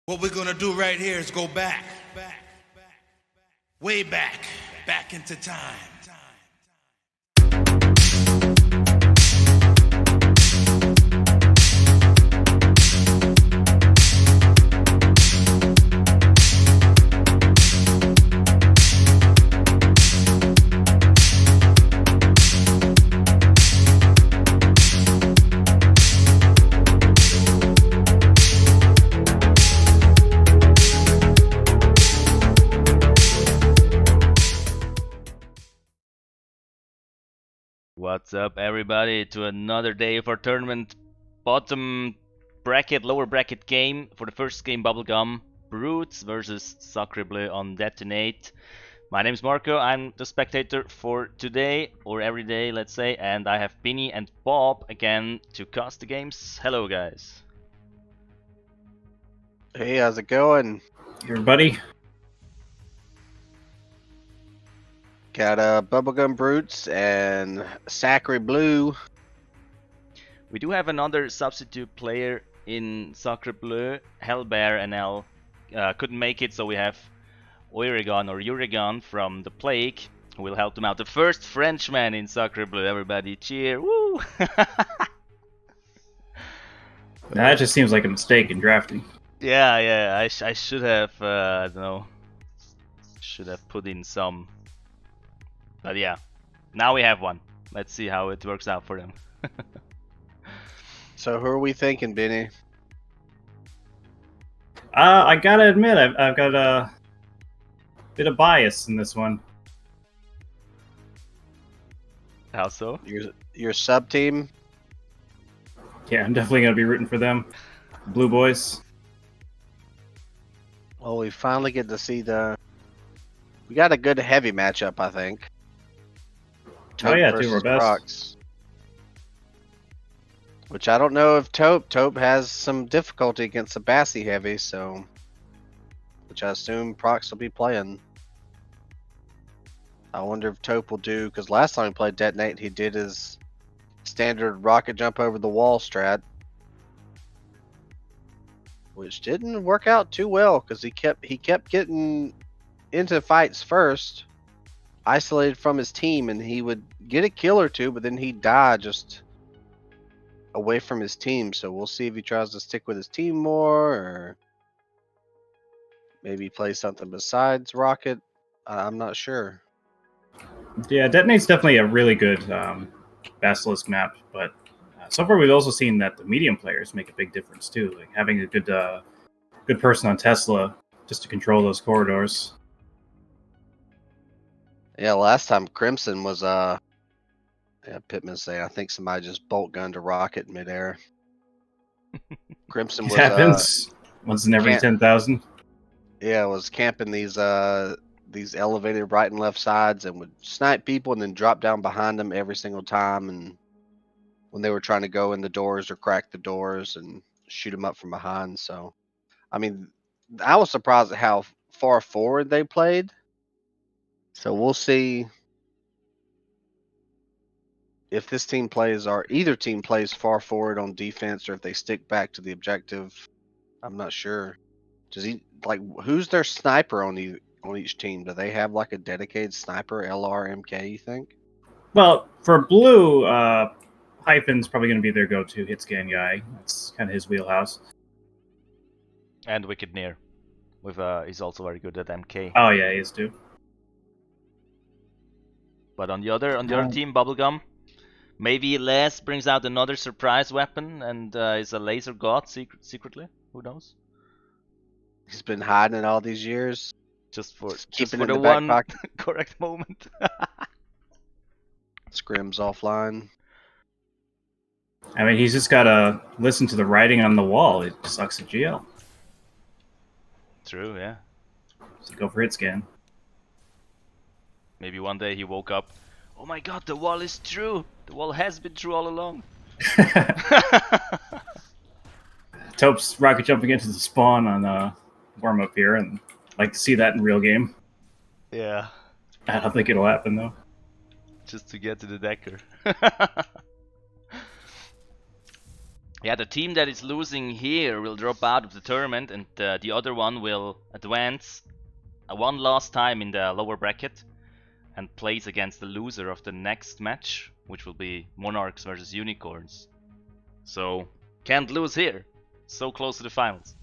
What we're gonna do right here is go back, way back into time. What's up, everybody, to another day of our tournament bottom bracket, lower bracket game. For the first game, Bubblegum Brutes versus Sacrebleu on Detonate. My name's Marco, I'm the spectator for today, or every day, let's say, and I have Binny and Bob again to cast the games. Hello, guys. Hey, how's it going? Everybody, Got Bubblegum Brutes and Sacrebleu. We do have another substitute player in Sacrebleu, Hellbear and L. Couldn't make it, so we have Urigan from the Plague, who will help them out. The first Frenchman in Sacrebleu, everybody cheer, woo! that just seems like a mistake in drafting. Yeah, I should have, I don't know, should have put in some. But yeah, now we have one. Let's see how it works out for them. So who are we thinking, Benny? I gotta admit, I've got a bit of bias in this one. How so? Your sub team? Yeah, I'm definitely gonna be rooting for them. Blue boys. Well, we finally get to see we got a good heavy matchup, I think. Oh yeah, Taupe two of our versus best. Prox. Which I don't know if Taupe has some difficulty against the Bassy heavy, so which I assume Prox will be playing. I wonder if Taupe will do, because last time he played Detonate, he did his standard rocket jump over the wall strat, which didn't work out too well because he kept getting into fights first, isolated from his team, and he would get a kill or two, but then he'd die just away from his team. So we'll see if he tries to stick with his team more, or maybe play something besides rocket. I'm not sure. Yeah, Detonate's definitely a really good Basilisk map, but so far we've also seen that the medium players make a big difference too. Like having a good person on Tesla just to control those corridors. Yeah, last time Crimson was Pittman saying I think somebody just bolt gunned a rocket in midair. Crimson It was happens once in every can't- 10,000. yeah, was camping these elevated right and left sides and would snipe people and then drop down behind them every single time, and when they were trying to go in the doors or crack the doors and shoot them up from behind. So I mean, I was surprised at how far forward they played. So we'll see if this team plays, or either team plays far forward on defense, or if they stick back to the objective. I'm not sure. Does he who's their sniper on each team? Do they have like a dedicated sniper, LR, MK? You think? Well, for Blue, Hyphen's probably going to be their go-to hit scan guy. That's kind of his wheelhouse. And Wicked Near, with he's also very good at MK. Oh yeah, he is too. But on the other team, Bubblegum, maybe Les brings out another surprise weapon and is a laser god secretly. Who knows? He's been hiding it all these years. Just for keeping for in the the back one pocket. correct moment. Scrims offline. I mean, he's just got to listen to the writing on the wall. It sucks at GL. True, yeah. So go for hit scan. Maybe one day he woke up. Oh my god, the wall is true! The wall has been true all along! Taupe's rocket jumping into the spawn on warm up here, and like to see that in real game. Yeah. I don't think it'll happen though. Just to get to the Decker. Yeah, the team that is losing here will drop out of the tournament, and the other one will advance one last time in the lower bracket and plays against the loser of the next match, which will be Monarchs versus Unicorns. So can't lose here. So close to the finals.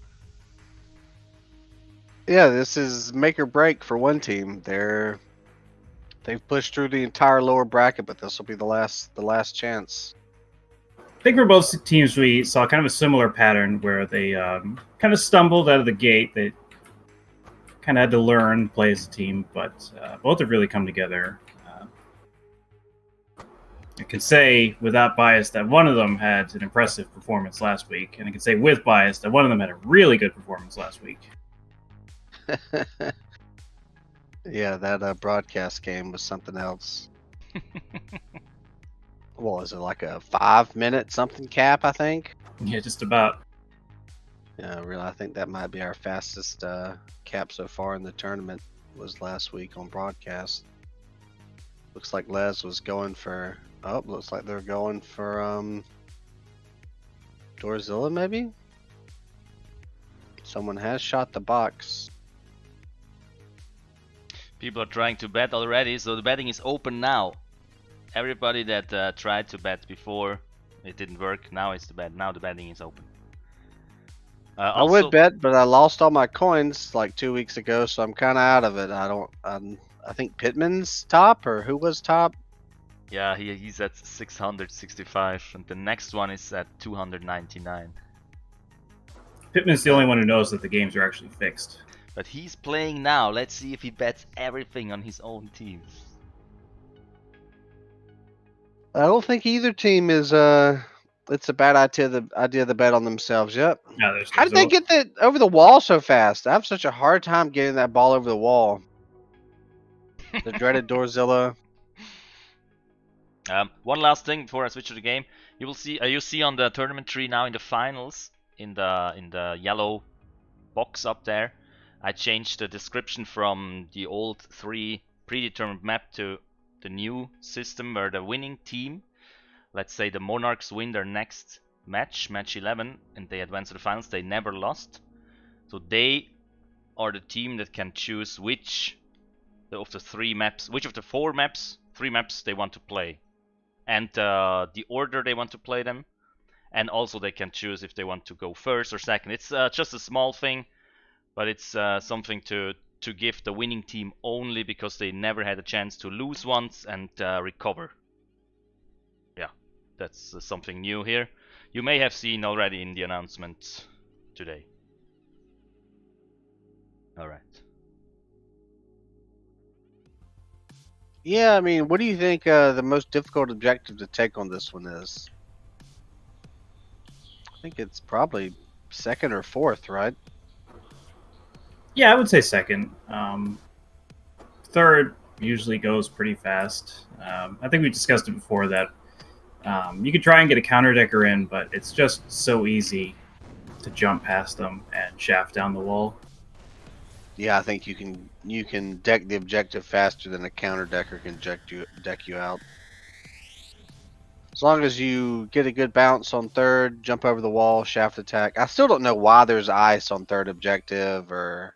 Yeah, this is make or break for one team. They've pushed through the entire lower bracket, but this will be the last chance. I think for both teams, we saw kind of a similar pattern where they kind of stumbled out of the gate. They kind of had to learn play as a team, but both have really come together. I can say without bias that one of them had an impressive performance last week, and I can say with bias that one of them had a really good performance last week. Yeah, that broadcast game was something else. What was it, like a 5-minute something cap, I think? Yeah, just about. Yeah, really, I think that might be our fastest cap so far in the tournament, was last week on broadcast. Looks like Les was going for, looks like they're going for Dorzilla maybe? Someone has shot the box. People are trying to bet already, so the betting is open now. Everybody that tried to bet before, it didn't work. Now it's the bet. Now the betting is open. I would bet, but I lost all my coins like 2 weeks ago, so I'm kind of out of it. I think Pittman's top, or who was top? Yeah, he's at 665, and the next one is at 299. Pittman's the only one who knows that the games are actually fixed. But he's playing now. Let's see if he bets everything on his own team. I don't think either team is it's a bad idea to bet on themselves. Yep. Yeah, How did they get that over the wall so fast? I have such a hard time getting that ball over the wall. The dreaded Dorzilla. One last thing before I switch to the game, you see on the tournament tree now in the finals, in the yellow box up there, I changed the description from the old 3 predetermined map to the new system where the winning team, let's say the Monarchs win their next match 11, and they advance to the finals. They never lost, so they are the team that can choose which of the 3 maps, which of the 4 maps, 3 maps they want to play, and the order they want to play them, and also they can choose if they want to go first or second. It's just a small thing, but it's something to give the winning team only because they never had a chance to lose once and recover. Yeah, that's something new here. You may have seen already in the announcement today. Alright. Yeah, I mean, what do you think the most difficult objective to take on this one is? I think it's probably second or fourth, right? Yeah, I would say second. Third usually goes pretty fast. I think we discussed it before that you could try and get a counter decker in, but it's just so easy to jump past them and shaft down the wall. Yeah, I think you can deck the objective faster than a counter decker can deck you out. As long as you get a good bounce on third, jump over the wall, shaft attack. I still don't know why there's ice on third objective or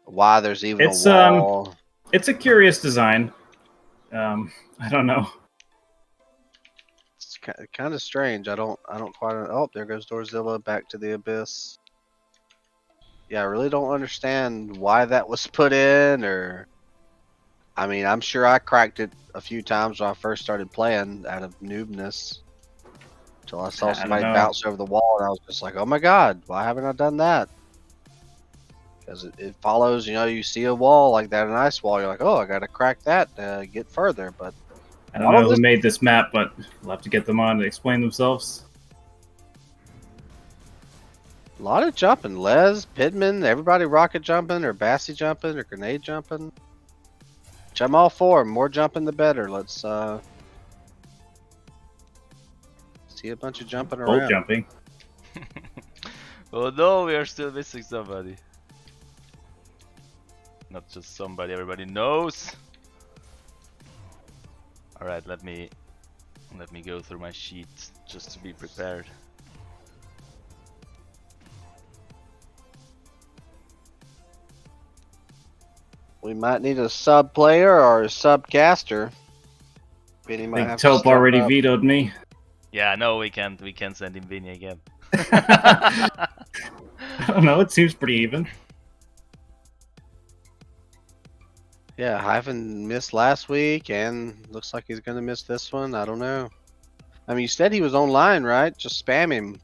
why there's even a wall. It's a curious design. I don't know. It's kind of strange. I don't quite. Oh, there goes Dorzilla back to the abyss. Yeah, I really don't understand why that was put in, or I mean, I'm sure I cracked it a few times when I first started playing out of noobness. Until I saw somebody bounce over the wall, and I was just like, oh my god, why haven't I done that? Because it follows, you see a wall like that, an ice wall, you're like, oh, I gotta crack that to get further. But I don't know who made this map, but we'll have to get them on to explain themselves. A lot of jumping. Les, Pittman, everybody rocket jumping, or Bassy jumping, or grenade jumping. Which I'm all for. More jumping, the better. Let's see a bunch of jumping around. Bolt jumping. Oh no, we are still missing somebody. Not just somebody everybody knows. Alright, let me go through my sheet just to be prepared. We might need a sub player or a sub caster. Vinny I might think have to Taupe step already up. vetoed me. Yeah, no, we can't send him Vinny again. I don't know. It seems pretty even. Yeah, Hyphen missed last week, and looks like he's gonna miss this one. I don't know. I mean, you said he was online, right? Just spam him.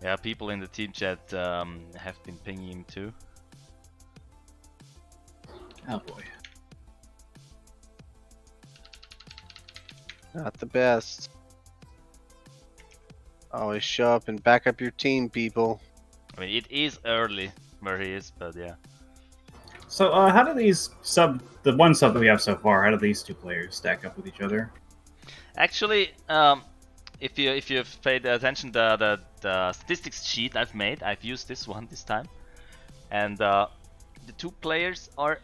Yeah, people in the team chat have been pinging him too. Oh boy. Not the best. Always show up and back up your team, people. I mean, it is early where he is, but yeah. So, how do these the one sub that we have so far, how do these two players stack up with each other? Actually, if you've paid attention to the statistics sheet I've used this one this time, and the two players are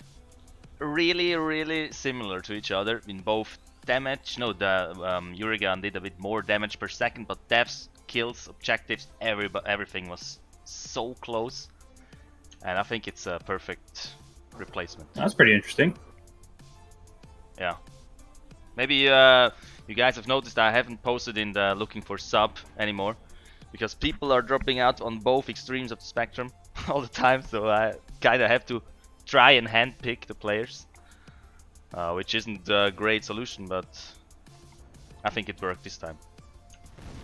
really similar to each other in both damage. No, the Urigan did a bit more damage per second, but deaths, kills, objectives, everything was so close, and I think it's a perfect replacement. That's pretty interesting. Yeah. Maybe you guys have noticed I haven't posted in the looking for sub anymore, because people are dropping out on both extremes of the spectrum all the time, so I kinda have to try and handpick the players, which isn't a great solution, but I think it worked this time,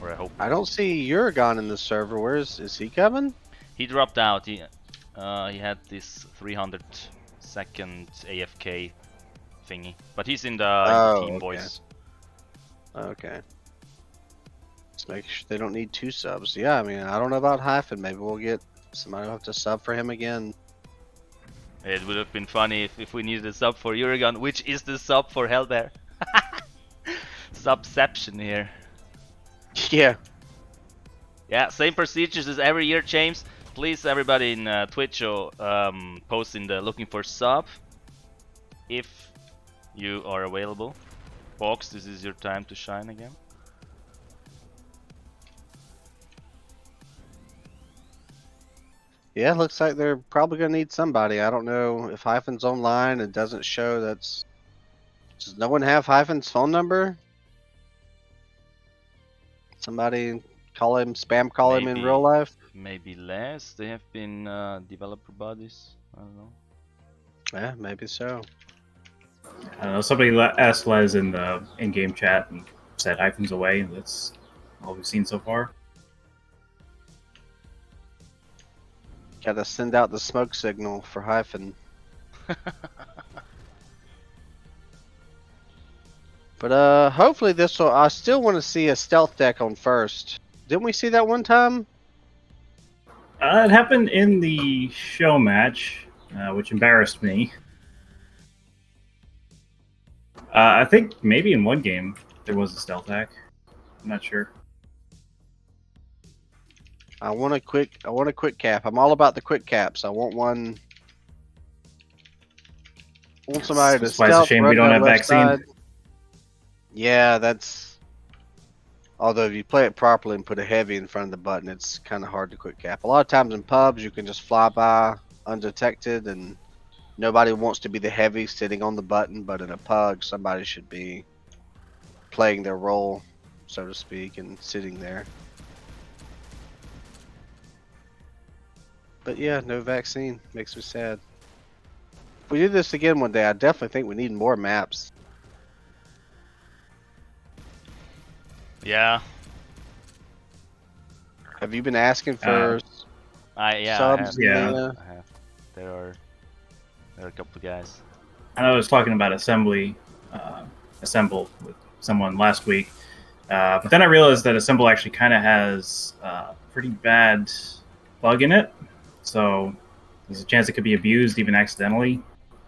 or I hope. I don't see Uragon in the server. Where is he coming? He dropped out. He had this 300-second AFK thingy, but he's in the team, okay. boys. Okay. Let's make sure they don't need two subs. Yeah, I mean, I don't know about Hyphen. Maybe we'll get somebody will have to sub for him again. It would have been funny if we needed a sub for Urigan, which is the sub for Hellbear. Subception here. Yeah. Yeah, same procedures as every year, James. Please, everybody in Twitch, or post in the looking for sub if you are available. Box, this is your time to shine again. Yeah, looks like they're probably gonna need somebody. I don't know if Hyphen's online and doesn't show. Does no one have Hyphen's phone number? Somebody call him, spam call him in real life. Maybe less. They have been developer bodies. I don't know. Yeah, maybe so. I don't know. Somebody asked Les in the in-game chat and said Hyphen's away. That's all we've seen so far. Gotta send out the smoke signal for Hyphen. But hopefully this will. I still want to see a stealth deck on first. Didn't we see that one time? It happened in the show match, which embarrassed me. I think maybe in one game there was a stealth hack. I'm not sure. I want a quick cap. I'm all about the quick caps. I want one. I want somebody to That's why it's a stealth, shame run we don't down have left vaccine. side. Yeah, that's. Although if you play it properly and put a heavy in front of the button, it's kind of hard to quick cap. A lot of times in pubs, you can just fly by undetected, and nobody wants to be the heavy sitting on the button. But in a pug, somebody should be playing their role, so to speak, and sitting there. But yeah, no vaccine. Makes me sad. If we do this again one day, I definitely think we need more maps. Yeah. Have you been asking for subs? I have. Yeah. I have. There are a couple of guys. I was talking about Assemble with someone last week, but then I realized that Assemble actually kind of has a pretty bad bug in it, so there's a chance it could be abused even accidentally.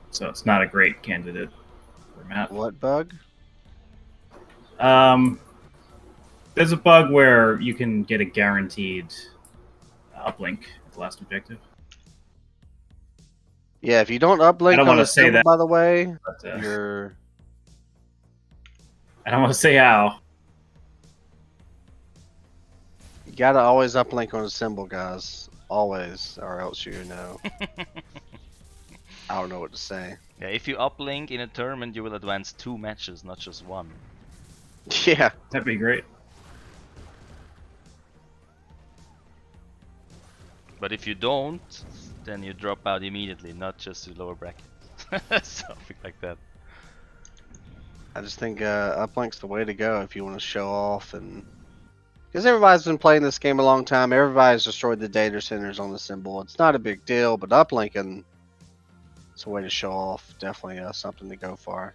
So it's not a great candidate for map. What bug? There's a bug where you can get a guaranteed uplink at the last objective. Yeah, if you don't uplink I don't on wanna the say symbol, that, by the way, But, you're. I don't want to say how. You gotta always uplink on a symbol, guys. Always, or else you know. I don't know what to say. Yeah, if you uplink in a tournament, you will advance 2 matches, not just 1. Yeah. That'd be great. But if you don't, then you drop out immediately, not just to lower bracket. Something like that. I just think uplink's the way to go if you want to show off, and because everybody's been playing this game a long time, everybody's destroyed the data centers on the symbol. It's not a big deal, but uplinking, it's a way to show off. Definitely something to go for.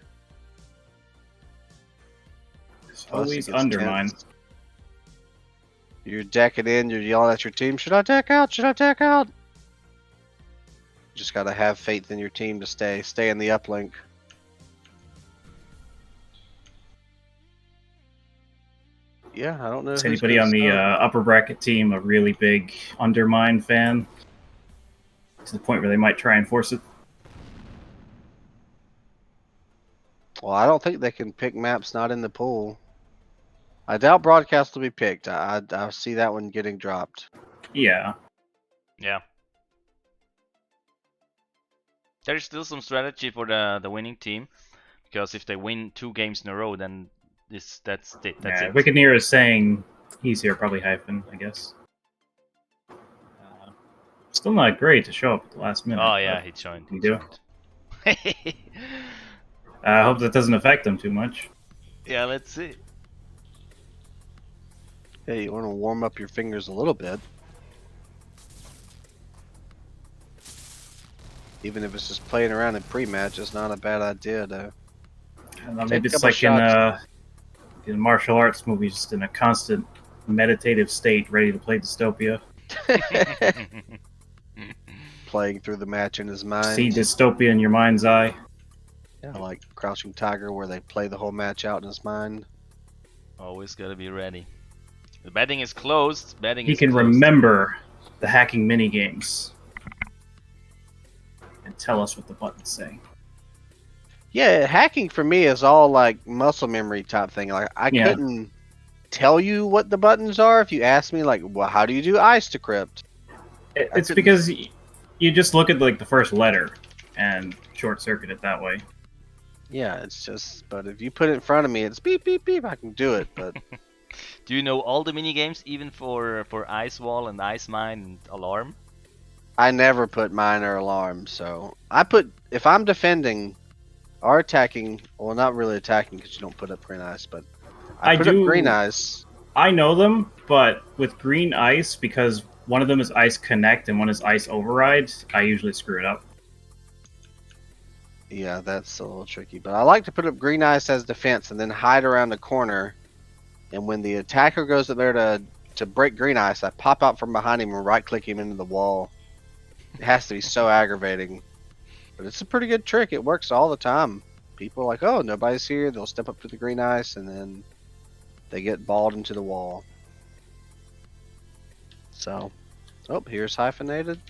It's Plus, always it gets undermine. tense. You're decking in, you're yelling at your team, should I deck out? Should I deck out? You just gotta have faith in your team to stay in the uplink. Yeah, I don't know. Is who's anybody gonna on the start. upper bracket team a really big undermine fan? To the point where they might try and force it? Well, I don't think they can pick maps not in the pool. I doubt broadcast will be picked. I see that one getting dropped. Yeah. Yeah. There's still some strategy for the winning team, because if they win 2 games in a row, then that's it. That's it. Wickedneer is saying he's here, probably hyphen, I guess. Still not great to show up at the last minute. Oh yeah, he joined. You do. I hope that doesn't affect them too much. Yeah, let's see. Hey, you want to warm up your fingers a little bit. Even if it's just playing around in pre-match, it's not a bad idea to I don't know, take maybe a it's couple like shots. in martial arts movies, just in a constant meditative state, ready to play Dystopia. Playing through the match in his mind. See Dystopia in your mind's eye. Yeah, like Crouching Tiger, where they play the whole match out in his mind. Always gotta be ready. The betting is closed. Betting He is can closed. remember the hacking mini games and tell us what the buttons say. Yeah, hacking for me is all like muscle memory type thing. Like I Yeah. couldn't tell you what the buttons are if you asked me. Like, well, how do you do ice decrypt? It's couldn't- because you just look at like the first letter and short circuit it that way. Yeah, it's just. But if you put it in front of me, it's beep beep beep. I can do it, but Do you know all the mini games, even for Ice Wall and Ice Mine and Alarm? I never put mine or alarm. So I put if I'm defending or attacking. Well, not really attacking because you don't put up green ice, but I put up green ice. I know them, but with green ice, because one of them is ice connect and one is ice override, I usually screw it up. Yeah, that's a little tricky. But I like to put up green ice as defense and then hide around the corner. And when the attacker goes up there to break green ice, I pop out from behind him and right click him into the wall. It has to be so aggravating. But it's a pretty good trick. It works all the time. People are like, oh, nobody's here. They'll step up to the green ice and then they get balled into the wall. So, oh, here's hyphenated.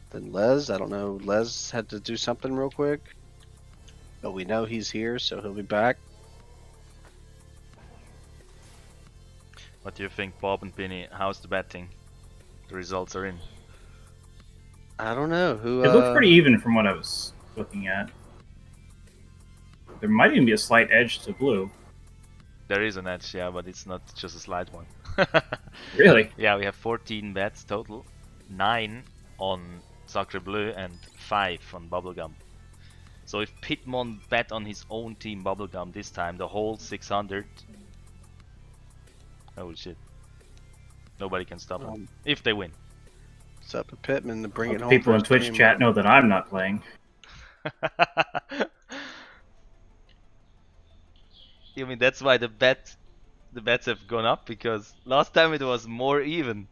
Then Les, I don't know, Les had to do something real quick. But we know he's here, so he'll be back. What do you think, Bob and Penny? How's the betting? The results are in. I don't know who. It looked pretty even from what I was looking at. There might even be a slight edge to blue. There is an edge, yeah, but it's not just a slight one. Really? Yeah, we have 14 bets total. 9 on Sacrebleu and 5 on Bubblegum. So if Pitmon bet on his own team Bubblegum this time, the whole 600... Holy shit. Nobody can stop them. If they win. It's up to Pittman to bring it home. People for in his Twitch team. chat know that I'm not playing. You mean that's why the bets have gone up, because last time it was more even.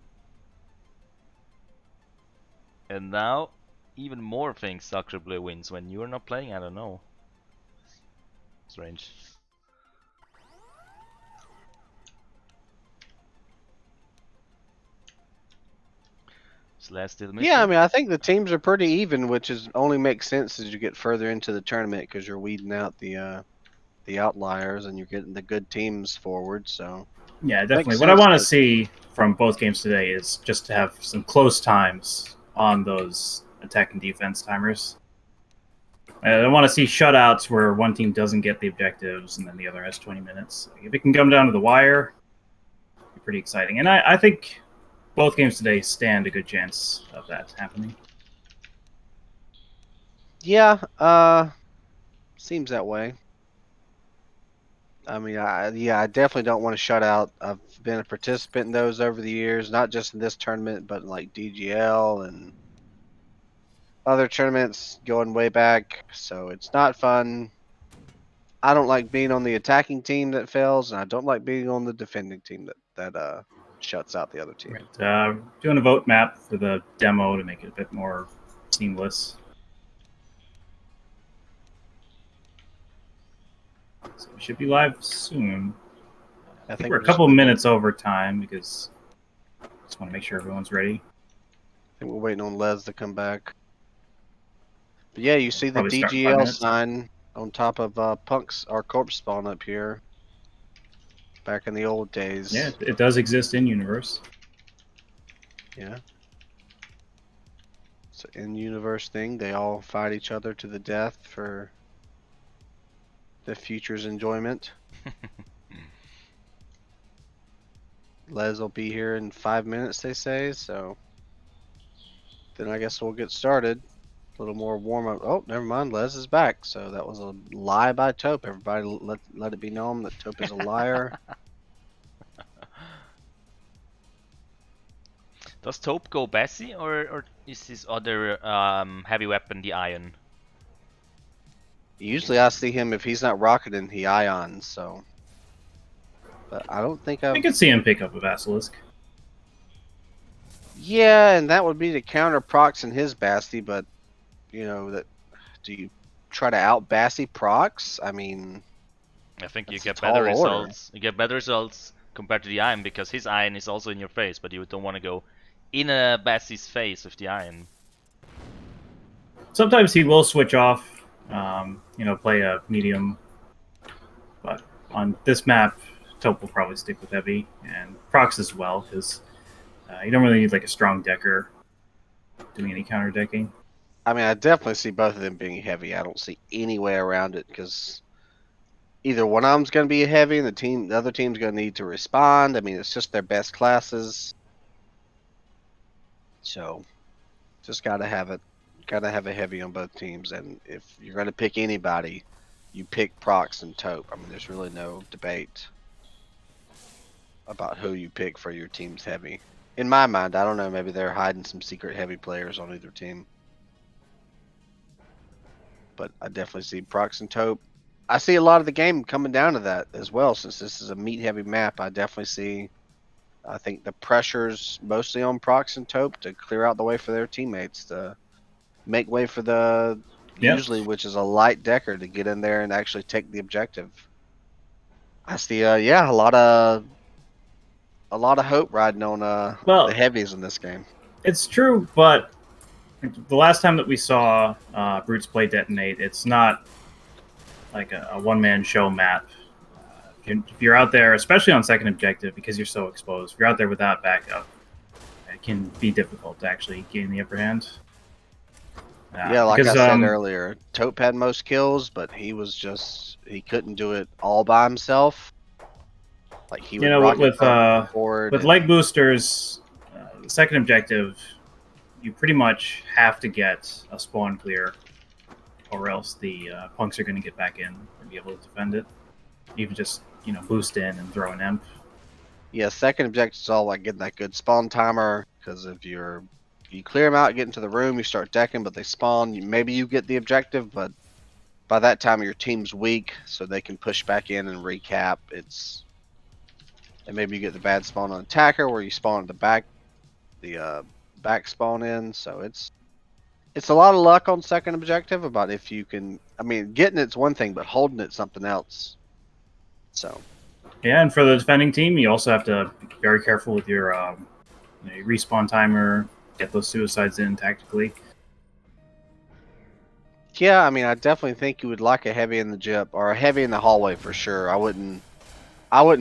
And now even more things Sacrebleu wins when you're not playing. I don't know. Strange. Slash still missing. Yeah, I mean, I think the teams are pretty even, which is only makes sense as you get further into the tournament because you're weeding out the outliers and you're getting the good teams forward. So Yeah, definitely. Makes What I sense, want to but- see from both games today is just to have some close times on those attack and defense timers. I don't want to see shutouts where one team doesn't get the objectives and then the other has 20 minutes. If it can come down to the wire, it'd be pretty exciting. And I think both games today stand a good chance of that happening. Yeah, seems that way. I mean, I definitely don't want to shut out. I've been a participant in those over the years, not just in this tournament, but in like DGL and other tournaments going way back. So it's not fun. I don't like being on the attacking team that fails, and I don't like being on the defending team that shuts out the other team. Right. Doing a vote map for the demo to make it a bit more seamless. So we should be live soon. I think we're a couple minutes over time because I just want to make sure everyone's ready. I think we're waiting on Les to come back. But yeah, you see the Probably start in 5 DGL minutes. sign on top of Punk's our corpse spawn up here. Back in the old days. Yeah, it does exist in universe. Yeah. It's an in-universe thing. They all fight each other to the death for the future's enjoyment. Les will be here in 5 minutes, they say, so then I guess we'll get started. A little more warm up. Oh, never mind. Les is back. So that was a lie by Taupe. Everybody let it be known that Taupe is a liar. Does Taupe go Bessie, or is his other heavy weapon the Ion? Usually I see him if he's not rocketing, he ions, so. But I don't think I could see him pick up a Basilisk. Yeah, and that would be to counter procs in his Basti, but you know that. Do you try to out Basti procs? I mean, I think you that's a get tall better order. results. You get better results compared to the Ion because his Ion is also in your face, but you don't want to go in a Basti's face with the Ion. Sometimes he will switch off, play a medium. But on this map, Taupe will probably stick with heavy and procs as well because you don't really need like a strong decker doing any counter decking. I mean, I definitely see both of them being heavy. I don't see any way around it because either one of them's going to be heavy, and the other team's going to need to respond. I mean, it's just their best classes, so just gotta have it. Gotta have a heavy on both teams, and if you're going to pick anybody, you pick procs and Taupe. I mean, there's really no debate about who you pick for your team's heavy. In my mind, I don't know. Maybe they're hiding some secret heavy players on either team. But I definitely see procs and Taupe. I see a lot of the game coming down to that as well, since this is a meat heavy map. I definitely see, I think the pressure's mostly on procs and Taupe to clear out the way for their teammates, to make way for the, usually, which is a light decker, to get in there and actually take the objective. I see, a lot of hope riding on the heavies in this game. It's true, but the last time that we saw Brutes play Detonate, it's not like a one-man show map. If you're out there, especially on second objective, because you're so exposed, if you're out there without backup, it can be difficult to actually gain the upper hand. Yeah, like I said earlier, Taupe had most kills, but he couldn't do it all by himself. Like he would with leg boosters, the second objective, you pretty much have to get a spawn clear, or else the punks are going to get back in and be able to defend it. Even just boost in and throw an imp. Yeah, second objective is all like getting that good spawn timer, because if you clear them out, get into the room, you start decking, but they spawn. Maybe you get the objective, but by that time your team's weak, so they can push back in and recap. And maybe you get the bad spawn on attacker, where you spawn at the back spawn in. So it's a lot of luck on second objective about if you can. I mean, getting it's one thing, but holding it's something else. So. Yeah, and for the defending team, you also have to be very careful with your respawn timer. Get those suicides in tactically. Yeah, I mean, I definitely think you would like a heavy in the gyp or a heavy in the hallway for sure. I wouldn't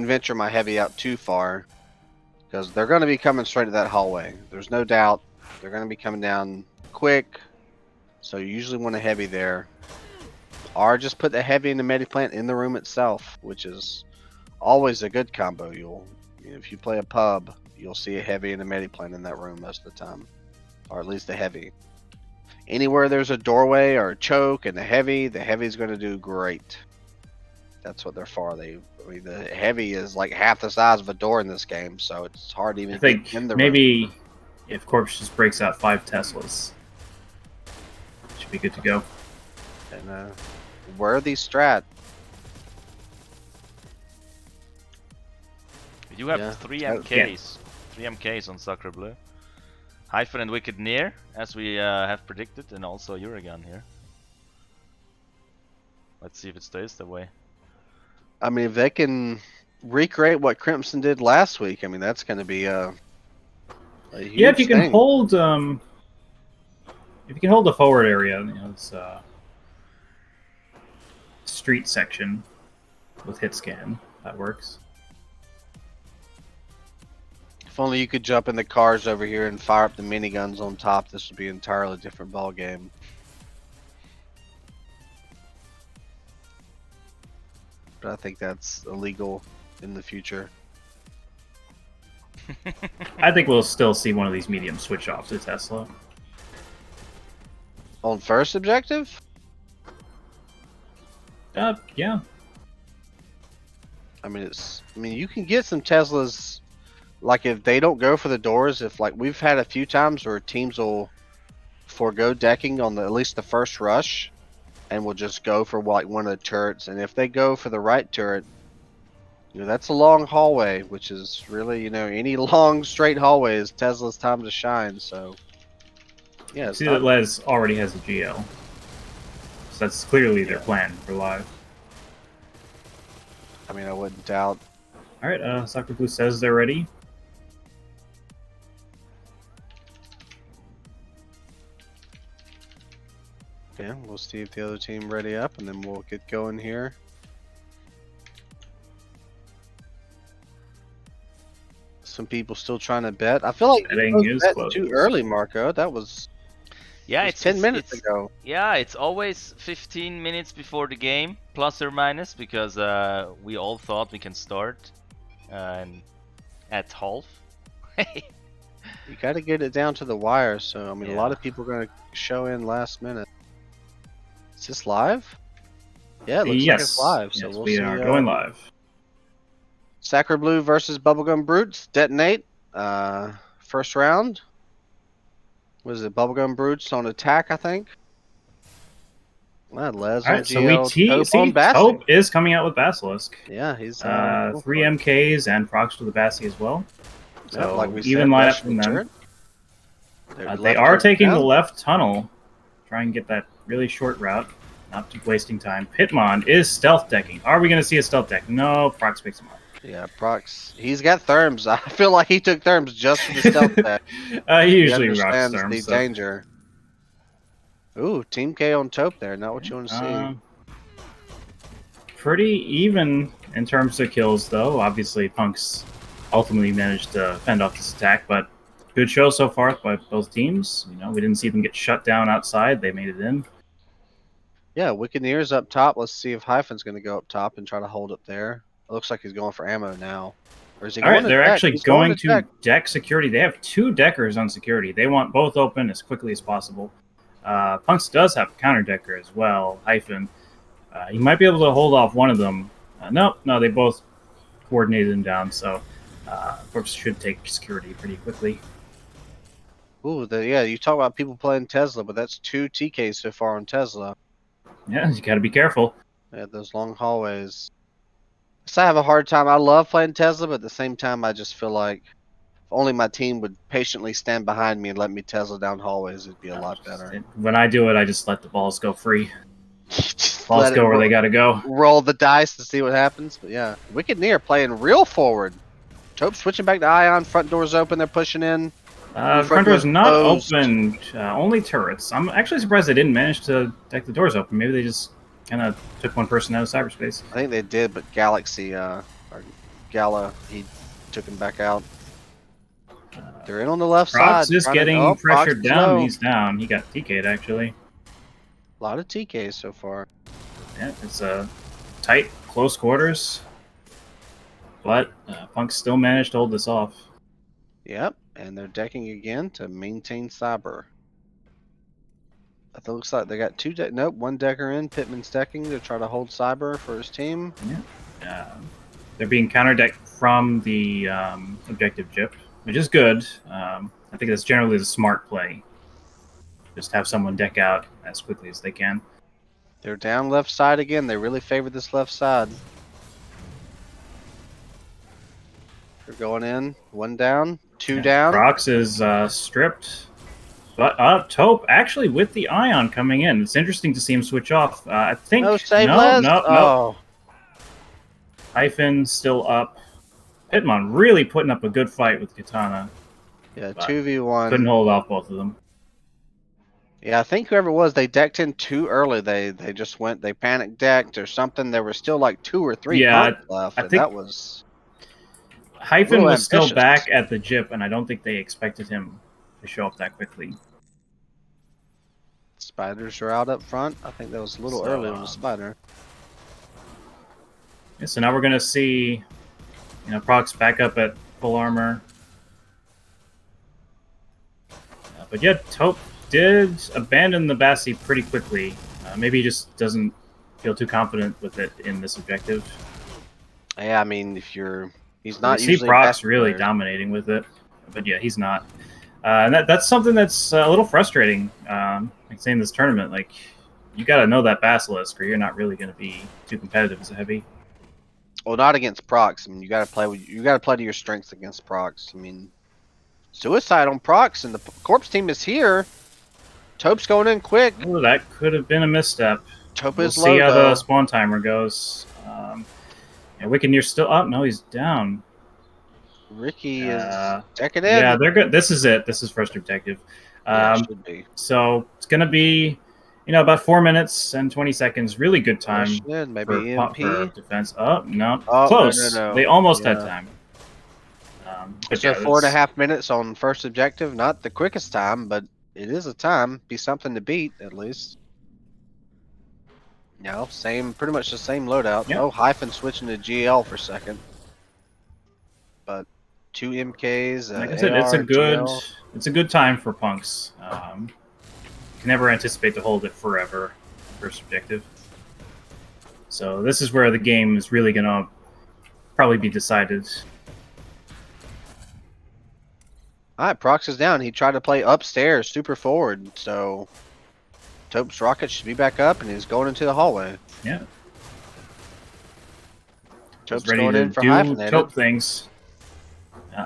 venture my heavy out too far, because they're going to be coming straight to that hallway. There's no doubt they're going to be coming down quick. So you usually want a heavy there. or just put the heavy and the medi plant in the room itself, which is always a good combo. If you play a pub, you'll see a heavy and a medi plant in that room most of the time, or at least a heavy. Anywhere there's a doorway or a choke and the heavy's going to do great. That's what they're for. The heavy is like half the size of a door in this game, so it's hard to even I think get in the maybe room. if Corpse just breaks out 5 Teslas, should be good to go. And where are these strat? You have Yeah. 3 MKs. 3 MKs on Sacrebleu. Hyphen and Wicked Near, as we have predicted, and also Uragan here. Let's see if it stays that way. I mean, if they can recreate what Crimson did last week, I mean, that's going to be a huge Yeah, if you can thing. hold, the forward area, it's street section with hit scan, that works. If only you could jump in the cars over here and fire up the miniguns on top, this would be an entirely different ball game. But I think that's illegal in the future. I think we'll still see one of these mediums switch off to Tesla. On first objective? Yeah. I mean, you can get some Teslas, like if they don't go for the doors, if like we've had a few times where teams will forego decking on at least the first rush and will just go for like one of the turrets, and if they go for the right turret, that's a long hallway, which is really, any long straight hallway is Tesla's time to shine. So yeah, See that Les already has a GL, so that's clearly their plan for live. I mean, I wouldn't doubt. All right, Sacrebleu says they're ready. Yeah, we'll see if the other team ready up, and then we'll get going here. Some people still trying to bet. I feel like Betting you is bet closed. too early, Marco. That was Yeah, it's 10 minutes ago. Yeah, it's always 15 minutes before the game, plus or minus, because we all thought we can start at half. You got to get it down to the wire. So I mean, a lot Yeah. of people are going to show in last minute. Is this live? Yeah, it looks like it's live. So yes, we'll we see. are going live. Sacrebleu versus Bubblegum Brutes. Detonate. First round. Was it Bubblegum Brutes on attack? I think. Les All on right, so we GL, see on Bassi. Tope is coming out with Basilisk. Yeah, he's 3 MKs and procs to the Bassi as well. So like we even said, line up left from them. turret. They Left are turret taking the down. left tunnel. Try and get that really short route. Not wasting time. Pitmon is stealth decking. Are we going to see a stealth deck? No, Prox picks him up. Yeah, Prox. He's got therms. I feel like he took therms just for the stealth deck. He usually He rocks understands therms. the So. danger. Ooh, Team K on Taupe there. Not what you want to see. Pretty even in terms of kills, though. Obviously, Punk's ultimately managed to fend off this attack, but good show so far by both teams. We didn't see them get shut down outside. They made it in. Yeah, Wicked Ears up top. Let's see if Hyphen's going to go up top and try to hold up there. It looks like he's going for ammo now. Or is he All going right, to they're deck? actually He's going to deck. deck security. They have 2 deckers on security. They want both open as quickly as possible. Punks does have a counter decker as well, Hyphen. He might be able to hold off one of them. No, they both coordinated him down, so Corpse should take security pretty quickly. Ooh, yeah, you talk about people playing Tesla, but that's 2 TKs so far on Tesla. Yeah, you got to be careful. Yeah, those long hallways. So I have a hard time. I love playing Tesla, but at the same time, I just feel like if only my team would patiently stand behind me and let me Tesla down hallways, it'd be a lot better. When I do it, I just let the balls go free. Just Balls let it go where they got to go. roll the dice to see what happens. But yeah, Wicked Near playing real forward. Taupe switching back to Ion. Front door's open. They're pushing in. Front door's not closed. open. Only turrets. I'm actually surprised they didn't manage to deck the doors open. Maybe they just kind of took one person out of cyberspace. I think they did, but Galaxy, or Gala, he took him back out. They're in on the left Prox side. is trying to- getting oh, Prox pressured is down. low. He's down. He got TK'd actually. A lot of TKs so far. Yeah, it's a tight, close quarters, but Punk still managed to hold this off. Yep, and they're decking again to maintain Cyber. It looks like they got two deck. Nope, one decker in. Pittman's decking to try to hold Cyber for his team. Yeah. They're being counterdecked from the objective Jip, which is good. I think that's generally the smart play. Just have someone deck out as quickly as they can. They're down left side again. They really favor this left side. They're going in. One down, two down. Prox is stripped. But Taupe actually with the Ion coming in. It's interesting to see him switch off. I think No save no. Oh. Hyphen still up. Hitmon really putting up a good fight with Katana. Yeah, 2v1. Couldn't hold off both of them. Yeah, I think whoever it was, they decked in too early. They just went, they panic decked or something. There were still like 2 or 3 punks left. I And think that was Hyphen was still ambitious. back at the Jip, and I don't think they expected him to show up that quickly. Spiders are out up front. I think that was a little early on the spider. Yeah, so now we're gonna see, Prox back up at full armor. But yeah, Taupe did abandon the Bassi pretty quickly. Maybe he just doesn't feel too confident with it in this objective. Yeah, I mean, he's not You usually see Prox really player. dominating with it, but yeah, he's not. And that's something that's a little frustrating. Like saying this tournament, like you got to know that Basilisk, or you're not really going to be too competitive as a heavy. Well, not against Prox. I mean, you got to play to your strengths against Prox. I mean, suicide on Prox, and the Corpse team is here. Taupe's going in quick. Oh, that could have been a misstep. Taupe We'll is see low, how though. the spawn timer goes. And Wickenier's still up. No, he's down. Ricky is decking in. Yeah, they're good. This is it. This is first objective. Yeah, it should be. So it's going to be, about 4 minutes and 20 seconds. Really good time Maybe for defense. Oh, no. Oh, Close. no. They almost had time. But yeah, 4.5 minutes on first objective. Not the quickest time, but it is a time. Be something to beat, at least. Pretty much the same loadout. Yep. Oh, Hyphen switching to GL for a second. But 2 MKs. Like I said, AR, it's a good time for punks. You can never anticipate to hold it forever. First objective. So this is where the game is really gonna probably be decided. Alright, Prox is down. He tried to play upstairs, super forward. So Taupe's rocket should be back up, and he's going into the hallway. Yeah. Taupe's ready going to in for do hyphenated. Taupe things.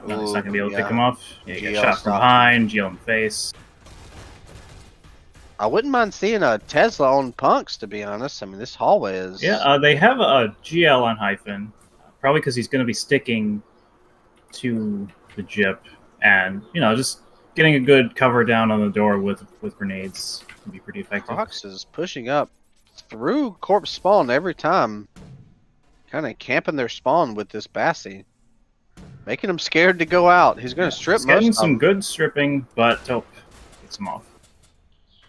No, he's not gonna be able to pick him off. Yeah, he got shot from behind, GL in the face. I wouldn't mind seeing a Tesla on punks, to be honest. I mean, this hallway is. Yeah, they have a GL on Hyphen, probably because he's going to be sticking to the Jip, and just getting a good cover down on the door with grenades can be pretty effective. Prox is pushing up through corpse spawn every time, kind of camping their spawn with this Bassi, making them scared to go out. He's going to strip He's most getting of some them. good stripping, but Taupe gets him off.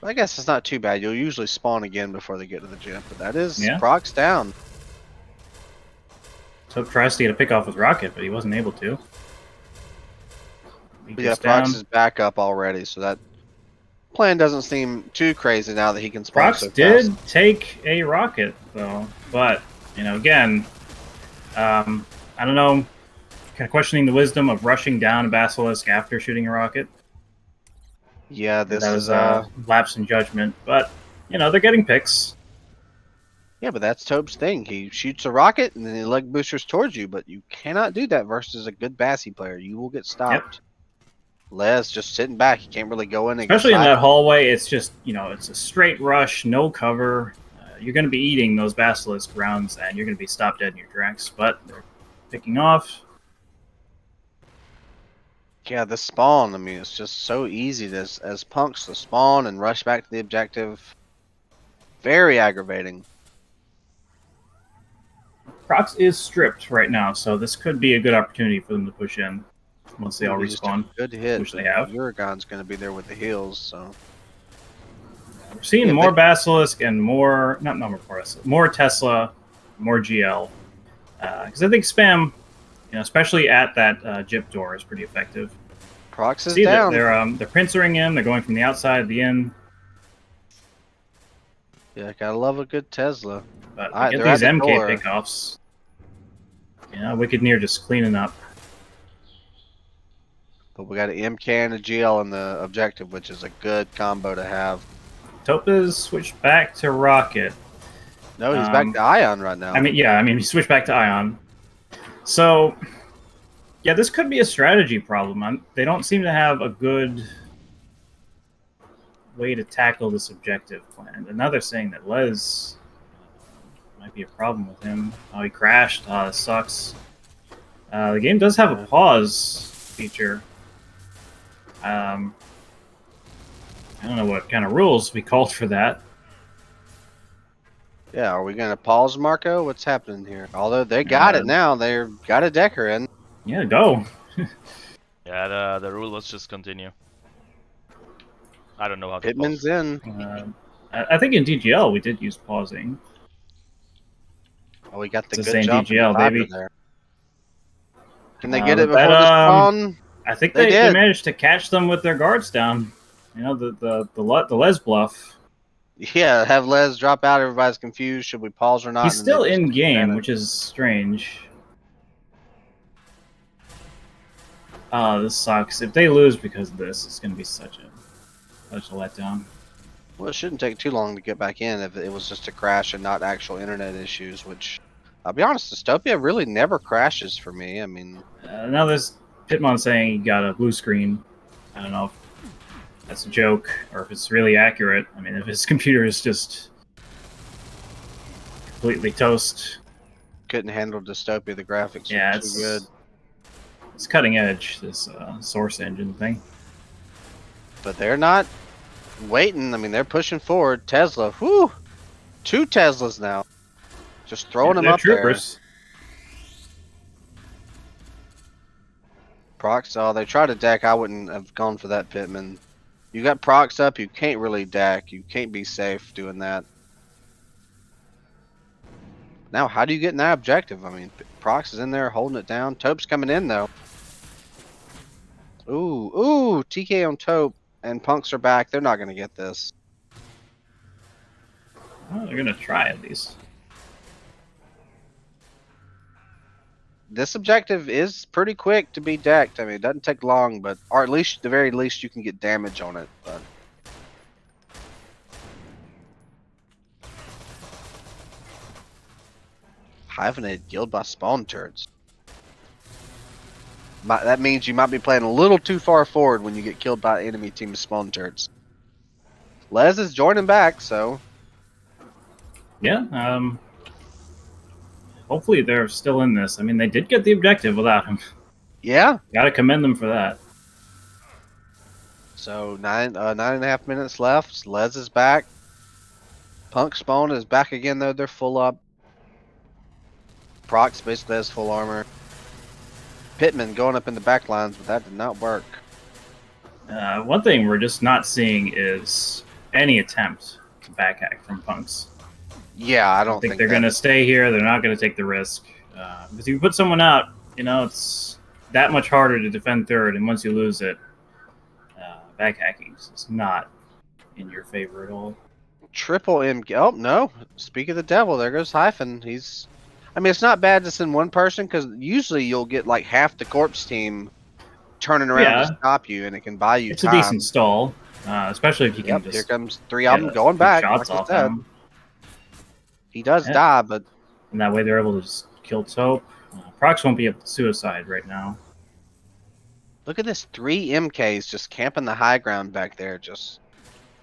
I guess it's not too bad. You'll usually spawn again before they get to the Jip, but that is Yeah. Prox down. Taupe tries to get a pick off with Rocket, but he wasn't able to. He But yeah, gets Prox down. is back up already, so that plan doesn't seem too crazy now that he can spawn Prox so did fast. take a rocket though, but again, I don't know, kind of questioning the wisdom of rushing down a Basilisk after shooting a rocket. Yeah, this That is was a lapse in judgment, but they're getting picks. yeah, but that's Taupe's thing. He shoots a rocket and then he leg boosters towards you, but you cannot do that versus a good Bassi player. You will get stopped. Les just sitting back. He can't really go in. And Especially in that hallway, it's just it's a straight rush, no cover. You're going to be eating those Basilisk rounds, and you're going to be stopped dead in your tracks. But they're picking off. Yeah, the spawn. I mean, it's just so easy as punks to spawn and rush back to the objective. Very aggravating. Prox is stripped right now, so this could be a good opportunity for them to push in once they all He just took respawn. a good hit. Which they have. Uragon's going to be there with the heals, so. We're seeing more Basilisk and more, more Tesla, more GL. Because I think spam, especially at that Jip door, is pretty effective. Prox is See, down. they're pincering in. They're going from the outside to the in. Yeah, gotta love a good Tesla. But Alright, get they're at these the MK door. pickoffs. Wicked Near just cleaning up. But we got an MK and a GL in the objective, which is a good combo to have. Topa's switched back to Rocket. No, he's back to Ion right now. I mean, he switched back to Ion. So, yeah, this could be a strategy problem. They don't seem to have a good way to tackle this objective plan. And now they're saying that Les might be a problem with him. Oh, he crashed. This sucks. The game does have a pause feature. I don't know what kind of rules we called for that. Yeah, are we gonna pause Marco? What's happening here? Although they got it now, they've got a Decker in. Yeah, go. Yeah, the rule was just continue. I don't know how to Pittman's pause. in. I think in DGL we did use pausing. Oh, we got the It's good the same jump DGL, baby. there. Can they get it but before the spawn? I think They they did. managed to catch them with their guards down. The Les bluff. Yeah, have Les drop out. Everybody's confused. Should we pause or not? He's And then still they just in take game, advantage. which is strange. This sucks. If they lose because of this, it's going to be such a letdown. Well, it shouldn't take too long to get back in if it was just a crash and not actual internet issues, which, I'll be honest, Dystopia really never crashes for me. I mean... now there's Pitmon saying he got a blue screen. I don't know if that's a joke or if it's really accurate. I mean, if his computer is just completely toast. Couldn't handle Dystopia, the graphics Yeah, were too good. It's cutting edge, this source engine thing. But they're not waiting. I mean, they're pushing forward. Tesla, whew! 2 Teslas now. Just throwing them They're up troopers. there. Prox, oh, they tried to deck. I wouldn't have gone for that, Pittman. You got Prox up, you can't really deck. You can't be safe doing that. Now, how do you get in that objective? I mean, Prox is in there holding it down. Taupe's coming in, though. Ooh, TK on Taupe. And Punks are back. They're not going to get this. Oh, they're going to try at least. This objective is pretty quick to be decked. I mean, it doesn't take long, but or at least, the very least, you can get damage on it. But hyphenated guild by spawn turrets. That means you might be playing a little too far forward when you get killed by an enemy team of spawn turrets. Les is joining back, so Yeah, hopefully they're still in this. I mean, they did get the objective without him. yeah. Gotta commend them for that. So 9.5 minutes left. Les is back. Punk spawn is back again though. They're full up. Prox basically has full armor. Pittman going up in the back lines, but that did not work. One thing we're just not seeing is any attempt to backhack from Punks. Yeah, I I don't think they're going to stay here. They're not going to take the risk. Because if you put someone out, it's that much harder to defend third, and once you lose it, backhacking is not in your favor at all. Triple M. Oh no! Speak of the devil, there goes Hyphen. I mean, it's not bad to send one person because usually you'll get like half the corpse team turning around to stop you, and it can buy you it's time. It's a decent stall, especially if you can just. Here comes 3 of them going back. Shots like off I said. him. He does die, but and that way they're able to just kill Taupe. Prox won't be able to suicide right now. look at this 3 MKs just camping the high ground back there, just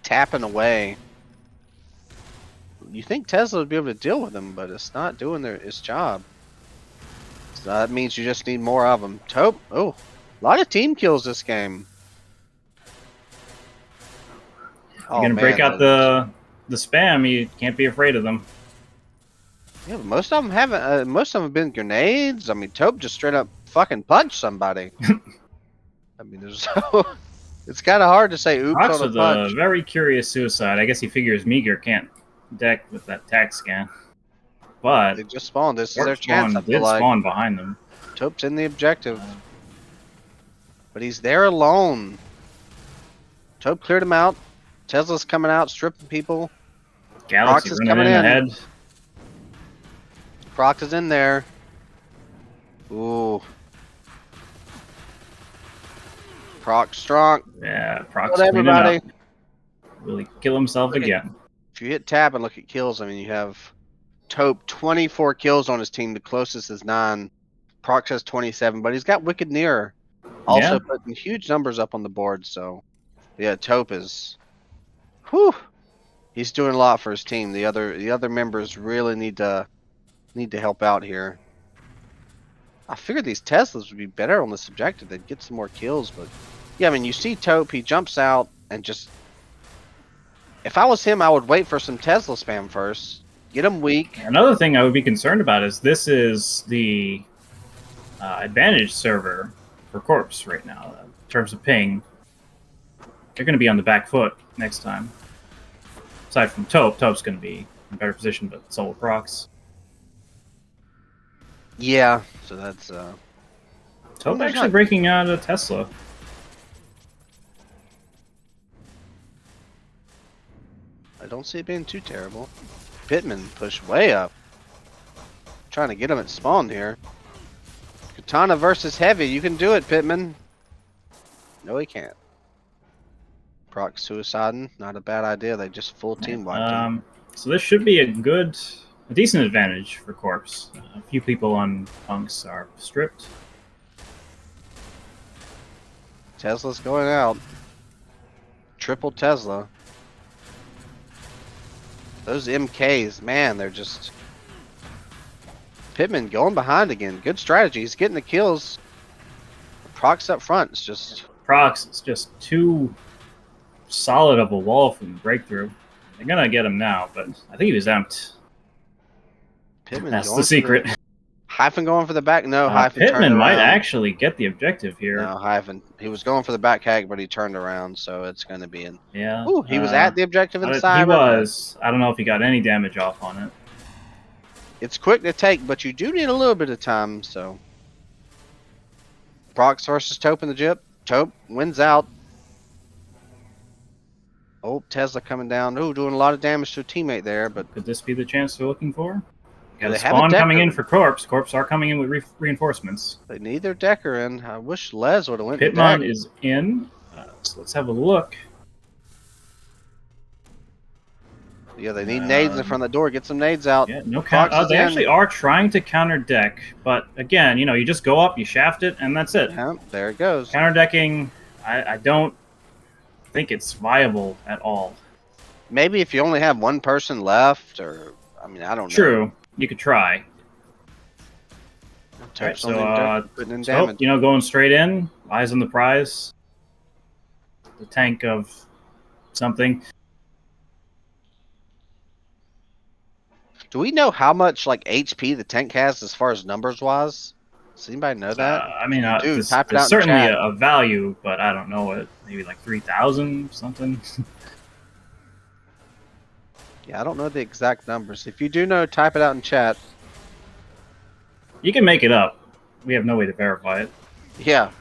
tapping away. You think Tesla would be able to deal with them, but it's not doing its job. So that means you just need more of them. Taupe, oh, a lot of team kills this game. You're gonna break out the spam. You can't be afraid of them. Yeah, but most of them haven't. Most of them have been grenades. I mean, Taupe just straight up fucking punched somebody. I mean, there's It's kind of hard to say oops Prox on a with punch. a very curious suicide. I guess he figures Meager can't deck with that tack scan. But They just spawned. This is their Warp chance, I Spawn feel did like. spawn behind them. Taupe's in the objective. But he's there alone. Taupe cleared him out. Tesla's coming out, stripping people. Galaxy Prox is running coming in in. ahead. Prox is in there. Ooh. Prox strong. Yeah, Prox Killed cleaning everybody. up. Will he kill himself Look at- again? If you hit tab and look at kills, I mean, you have Taupe 24 kills on his team. The closest is 9. Prox has 27, but he's got Wicked Near. Also Yeah. putting huge numbers up on the board. So, yeah, Taupe is. Whew. He's doing a lot for his team. The other members really need to help out here. I figured these Teslas would be better on this objective. They'd get some more kills, but yeah, I mean, you see Taupe, he jumps out and just. If I was him, I would wait for some Tesla spam first. Get him weak. Another thing I would be concerned about is this is the advantage server for Corpse right now. In terms of ping, they're going to be on the back foot next time. Aside from Taupe, Taupe's going to be in better position, but so will Prox. Yeah, so that's Taupe there's actually not- breaking out a Tesla. I don't see it being too terrible. Pittman pushed way up. Trying to get him at spawn here. Katana versus Heavy. You can do it, Pittman. No, he can't. Proc suiciding. Not a bad idea. They just full team wiped him. So this should be a decent advantage for Corpse. A few people on Punks are stripped. Tesla's going out. Triple Tesla. Those MKs, man, they're just... Pittman going behind again. Good strategy. He's getting the kills. Procs up front. It's just... Prox is just too solid of a wall from breakthrough. They're gonna get him now, but I think he was emped. Pittman That's going the for secret. Hyphen going for the back. No, Hyphen Pittman turned might around. actually get the objective here. No, Hyphen. He was going for the back hack, but he turned around, so it's going to be in. Yeah. Ooh, he was at the objective He inside. was. I don't know if he got any damage off on it. It's quick to take, but you do need a little bit of time, so. Prox versus Taupe in the Jip. Taupe wins out. Oh, Tesla coming down. Ooh, doing a lot of damage to a teammate there, but Could this be the chance they're looking for? Yeah, Got they a have a spawn coming Decker. in for Corpse. Corpse are coming in with reinforcements. they need their Decker in. I wish Les would have went to Pitmon deck. is in. So let's have a look. Yeah, they need nades in front of the door. Get some nades out. Yeah, no Prox count. is They in. actually are trying to counter deck, but again, you just go up, you shaft it, and that's it. Yeah, there it goes. Counter decking, I don't think it's viable at all. Maybe if you only have one person left, or I mean, I don't know. True, you could try. Taupe's Alright, only so, putting in So, damage. going straight in, eyes on the prize. The tank of something. Do we know how much like HP the tank has as far as numbers wise? Does anybody know that? I mean, Dude, there's type it out in certainly chat. a value, but I don't know it. Maybe like 3,000 something. Yeah, I don't know the exact numbers. If you do know, type it out in chat. You can make it up. We have no way to verify it. Yeah.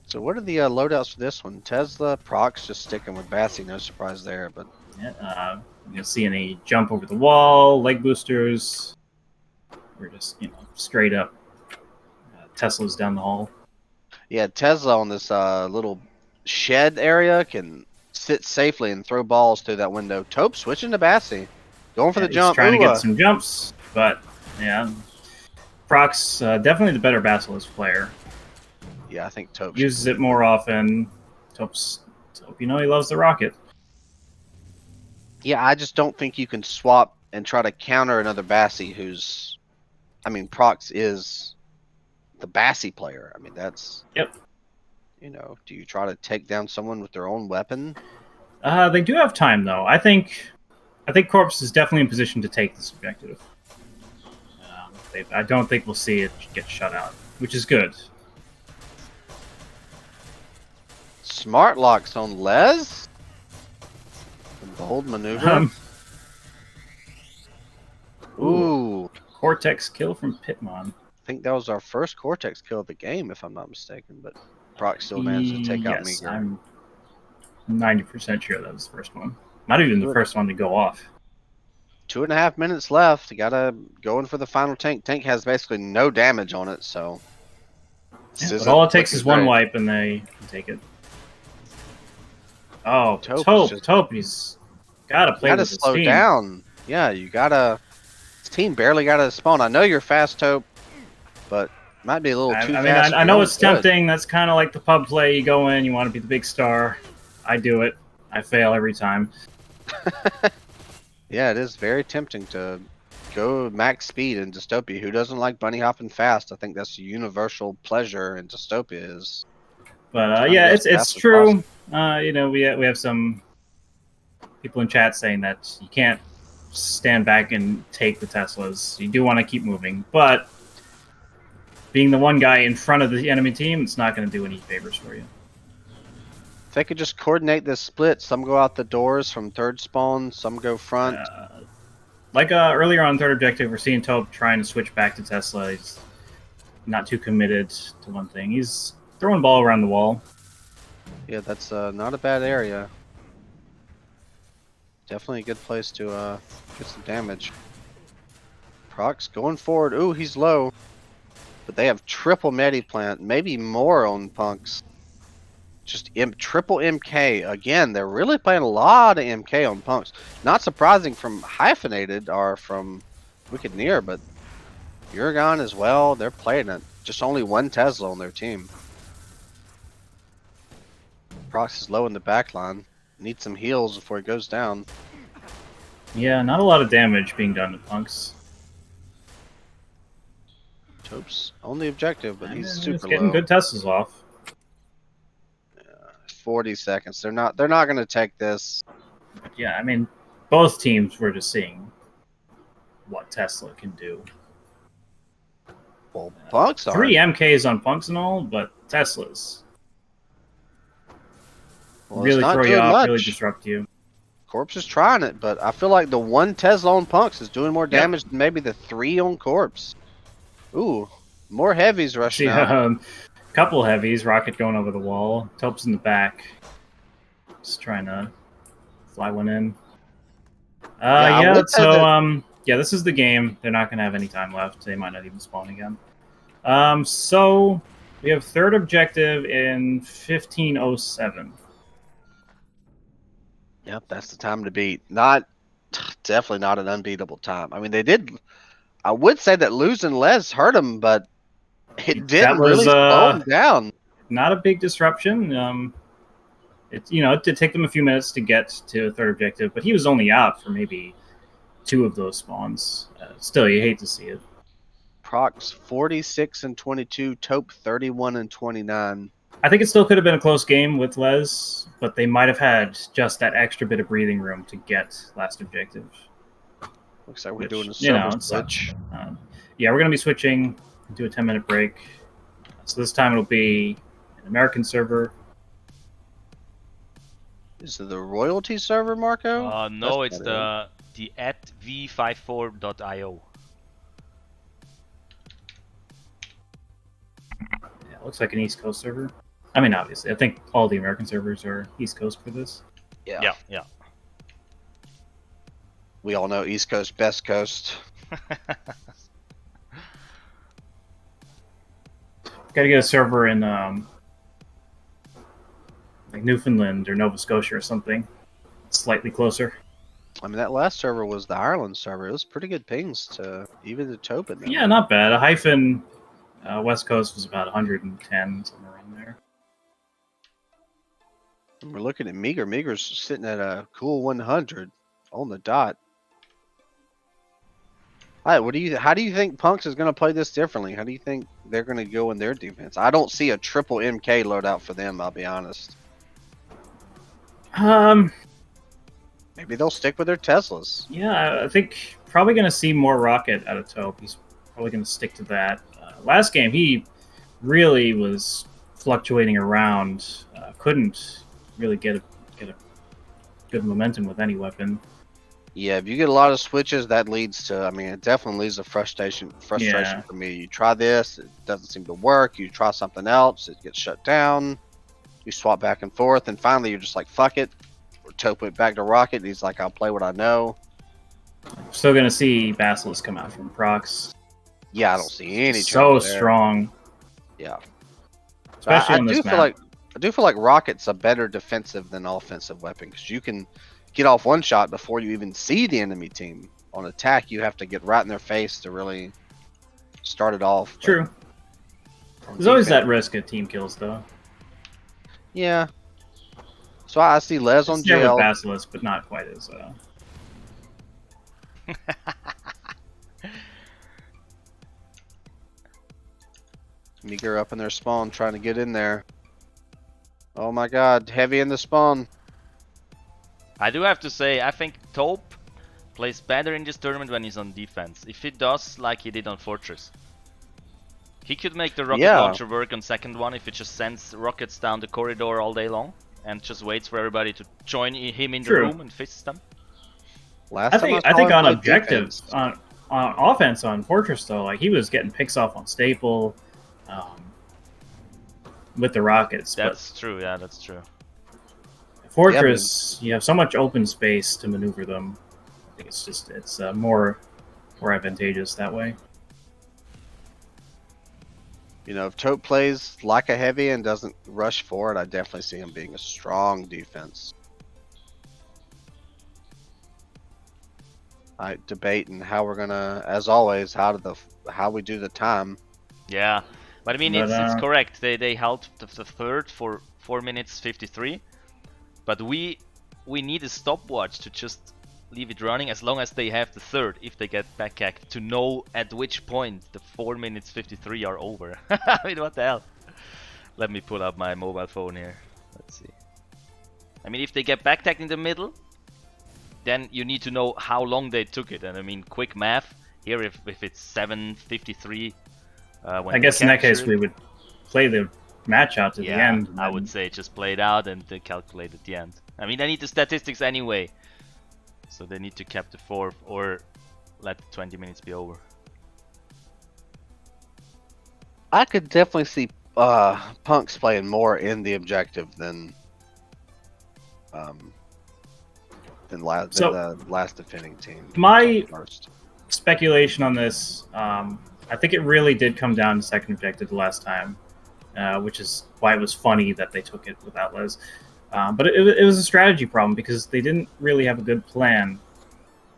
So what are the loadouts for this one? Tesla, Prox just sticking with Bassy, no surprise there. But Yeah, you'll see any jump over the wall, leg boosters, or just straight up Teslas down the hall. yeah, Tesla on this little shed area can sit safely and throw balls through that window. Taupe switching to Bassy, going for the He's jump. trying to Ooh, get some jumps, but yeah, Prox definitely the better Basilisk player. yeah, I think Taupe Uses it more often. Taupe, he loves the rocket. Yeah, I just don't think you can swap and try to counter another Bassy who's... I mean, Prox is the Bassy player. I mean, that's... Yep. Do you try to take down someone with their own weapon? They do have time, though. I think Corpse is definitely in position to take this objective. I don't think we'll see it get shut out, which is good. Smart locks on Les. A bold maneuver. Ooh. Cortex kill from Pitmon. I think that was our first Cortex kill of the game, if I'm not mistaken. But Brock still managed to take out Yes, Meager. I'm 90% sure that was the first one. Not even the first one to go off. 2.5 minutes left. You gotta go in for the final tank. Tank has basically no damage on it, so. Yeah, but all it takes is one wipe and they can take it. Oh, Taupe, he's gotta play with his team. Gotta slow down. Yeah, you gotta. His team barely got a spawn. I know you're fast, Taupe, but might be a little too fast. I know it's tempting. That's kind of like the pub play. You go in, you want to be the big star. I do it. I fail every time. Yeah, it is very tempting to go max speed in Dystopia. Who doesn't like bunny hopping fast? I think that's a universal pleasure in Dystopia. Is. But yeah, it's true. You know, we have some people in chat saying that you can't stand back and take the Teslas. You do want to keep moving, but being the one guy in front of the enemy team, it's not going to do any favors for you. If they could just coordinate this split, some go out the doors from third spawn, some go front. Like earlier on third objective, we're seeing Taupe trying to switch back to Tesla. He's not too committed to one thing. He's throwing the ball around the wall. Yeah, that's not a bad area. Definitely a good place to get some damage. Proc's going forward. Ooh, he's low. But they have triple Mediplant, maybe more on Punks. Just triple MK. Again, they're really playing a lot of MK on Punks. Not surprising from Hyphenated or from Wicked Near, but Uragon as well. They're playing it. Just only one Tesla on their team. Prox is low in the back line. Needs some heals before he goes down. Yeah, not a lot of damage being done to Punks. Taupe's on the objective, but he's super getting low. good Teslas off. 40 seconds. They're not going to take this. But yeah, I mean, both teams were just seeing what Tesla can do. Well, Punks are 3 MKs on Punks and all, but Teslas really throw you off, really disrupt you. Corpse is trying it, but I feel like the one Tesla on Punks is doing more damage than maybe the 3 on Corpse. Ooh, more heavies rushing out. Couple heavies, Rocket going over the wall. Taupe's in the back. Just trying to fly one in. Yeah, this is the game. They're not going to have any time left. They might not even spawn again. So we have third objective in 15:07. Yep, that's the time to beat. Definitely not an unbeatable time. I mean, they did. I would say that losing Les hurt them, but it didn't really slow them down. Not a big disruption. It did take them a few minutes to get to the third objective, but he was only out for maybe 2 of those spawns. Still, you hate to see it. Prox 46 and 22, Taupe 31 and 29. I think it still could have been a close game with Les, but they might have had just that extra bit of breathing room to get last objective. Looks like we're doing a server switch. Yeah, we're going to be switching. Do a 10-minute break. So this time it'll be an American server. Is it the royalty server, Marco? No, it's the @v54.io. Yeah, it looks like an East Coast server. I mean, obviously, I think all the American servers are East Coast for this. Yeah. We all know East Coast, best coast. Got to get a server in like Newfoundland or Nova Scotia or something, slightly closer. I mean, that last server was the Ireland server. It was pretty good pings to even the Taupe. Yeah, not bad. A hyphen West Coast was about 110, somewhere around there. And we're looking at Meager. Meager's sitting at a cool 100 on the dot. All right, how do you think Punks is going to play this differently? How do you think they're going to go in their defense? I don't see a triple MK loadout for them, I'll be honest. Maybe they'll stick with their Teslas. Yeah, I think probably going to see more Rocket out of Taupe. He's probably going to stick to that. Last game, he really was fluctuating around couldn't really get a good momentum with any weapon. Yeah, if you get a lot of switches, that leads to, I mean, it definitely leads to frustration Yeah. for me. You try this, it doesn't seem to work. You try something else, it gets shut down. You swap back and forth, and finally you're just like, fuck it. Taupe went back to Rocket, and he's like, I'll play what I know. Still gonna see Basilisk come out from Prox. Yeah, I don't see any So trouble there. strong. Yeah. Especially I on this do map. feel like Rocket's a better defensive than offensive weapon, because you can get off one shot before you even see the enemy team. On attack, you have to get right in their face to really start it off. but True. on There's always that defense- risk of team kills, though. Yeah. So I see Les on Yeah, with jail. Basilisk, but not quite as. Meager up in their spawn, trying to get in there. Oh my god, heavy in the spawn. I do have to say, I think Taupe plays better in this tournament when he's on defense. If he does like he did on Fortress. He could make the rocket Yeah. launcher work on second one if it just sends rockets down the corridor all day long and just waits for everybody to join him in the True. room and fist them. Last I time think saw him on play objectives, defense. on offense on Fortress though, like he was getting picks off on Staple, with the Rockets. That's true, yeah, that's true. But Fortress, you have so much open space to maneuver them. I think it's more advantageous that way. You know, if Taupe plays like a heavy and doesn't rush forward, I definitely see him being a strong defense. I debating how we're gonna, as always, how we do the time. Yeah, but I mean, But, it's correct. They held the third for 4 minutes 53, but we need a stopwatch to just leave it running as long as they have the third. If they get backhacked, to know at which point the 4 minutes 53 are over. I mean, what the hell? Let me pull up my mobile phone here. Let's see. I mean, if they get backtacked in the middle, then you need to know how long they took it. And I mean, quick math here. If it's 7:53. I guess in that case we would play the match out to the end. I would say just play it out and calculate at the end. I mean, I need the statistics anyway, so they need to cap the fourth or let the 20 minutes be over. I could definitely see Punks playing more in the objective than the last defending team. My First. speculation on this, I think it really did come down to second objective the last time, which is why it was funny that they took it without Les. But it was a strategy problem because they didn't really have a good plan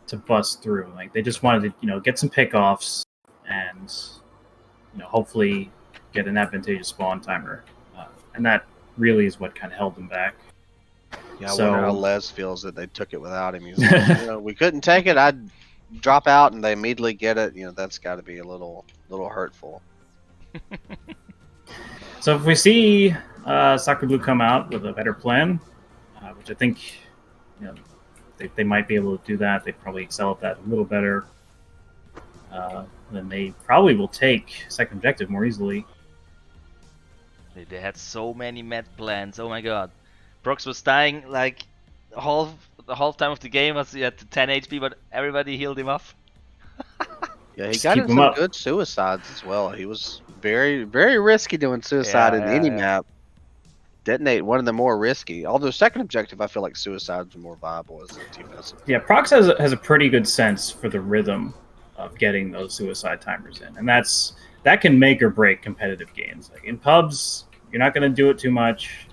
to bust through. Like they just wanted to, get some pickoffs and, hopefully get an advantageous spawn timer, and that really is what kind of held them back. Yeah, I wonder how Les feels that they took it without him. He's like, we couldn't take it. I'd drop out, and they immediately get it. That's got to be a little hurtful. So if we see Sacrebleu come out with a better plan, which I think they might be able to do that. They probably excel at that a little better. Then they probably will take second objective more easily. They had so many med plans. Oh my god. Prox was dying like the half time of the game was at 10 HP, but everybody healed him off. Yeah, he Just got keep in him some up. good suicides as well. He was very, very risky doing suicide in any map. Detonate, one of the more risky. Although second objective, I feel like suicides are more viable as a defensive. Yeah, Prox has a pretty good sense for the rhythm of getting those suicide timers in, and that can make or break competitive games. Like in pubs, you're not going to do it too much.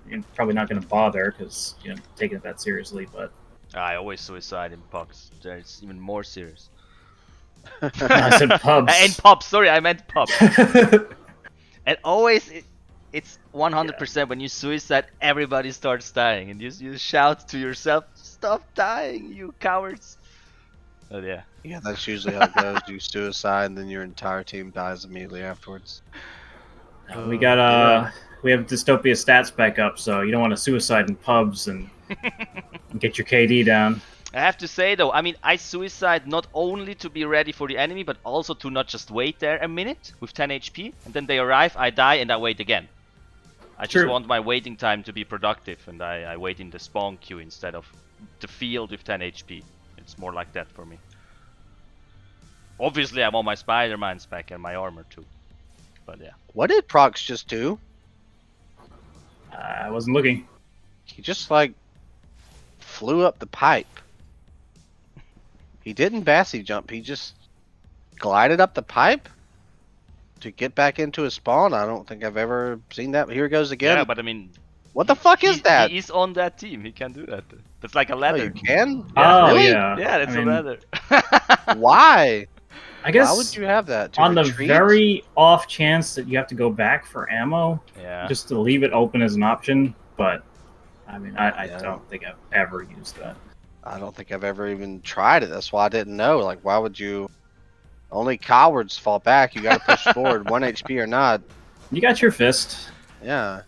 You're probably not going to bother because you're taking it that seriously. But I always suicide in pucks. It's even more serious. I said pubs. In pubs, sorry, I meant pubs. And always it's 100% when you suicide, everybody starts dying, and you shout to yourself, "Stop dying, you cowards!" Oh yeah. Yeah, that's usually how it goes. You suicide, and then your entire team dies immediately afterwards. We have Dystopia stats back up, so you don't want to suicide in pubs and get your KD down. I have to say though, I mean, I suicide not only to be ready for the enemy, but also to not just wait there a minute with 10 HP, and then they arrive, I die, and I wait again. I just True. want my waiting time to be productive, and I wait in the spawn queue instead of the field with 10 HP. It's more like that for me. Obviously, I want my Spider-Mans back and my armor too. But yeah. What did Prox just do? I wasn't looking. He just like flew up the pipe. He didn't bassy jump. He just glided up the pipe to get back into his spawn. I don't think I've ever seen that. Here he goes again. Yeah, but I mean, what the fuck is that? He is on that team. He can do that. That's like a Oh, ladder. you can? Yeah. Oh Really? yeah. Yeah, that's I a mean, ladder. Why? I guess Why would you have that? To on the retreat? very off chance that you have to go back for ammo, Yeah. just to leave it open as an option. But I mean, I Yeah. don't think I've ever used that. I don't think I've ever even tried it. That's why I didn't know. Like, why would you? Only cowards fall back. You got to push forward, 1 HP or not. You got your fist. Yeah.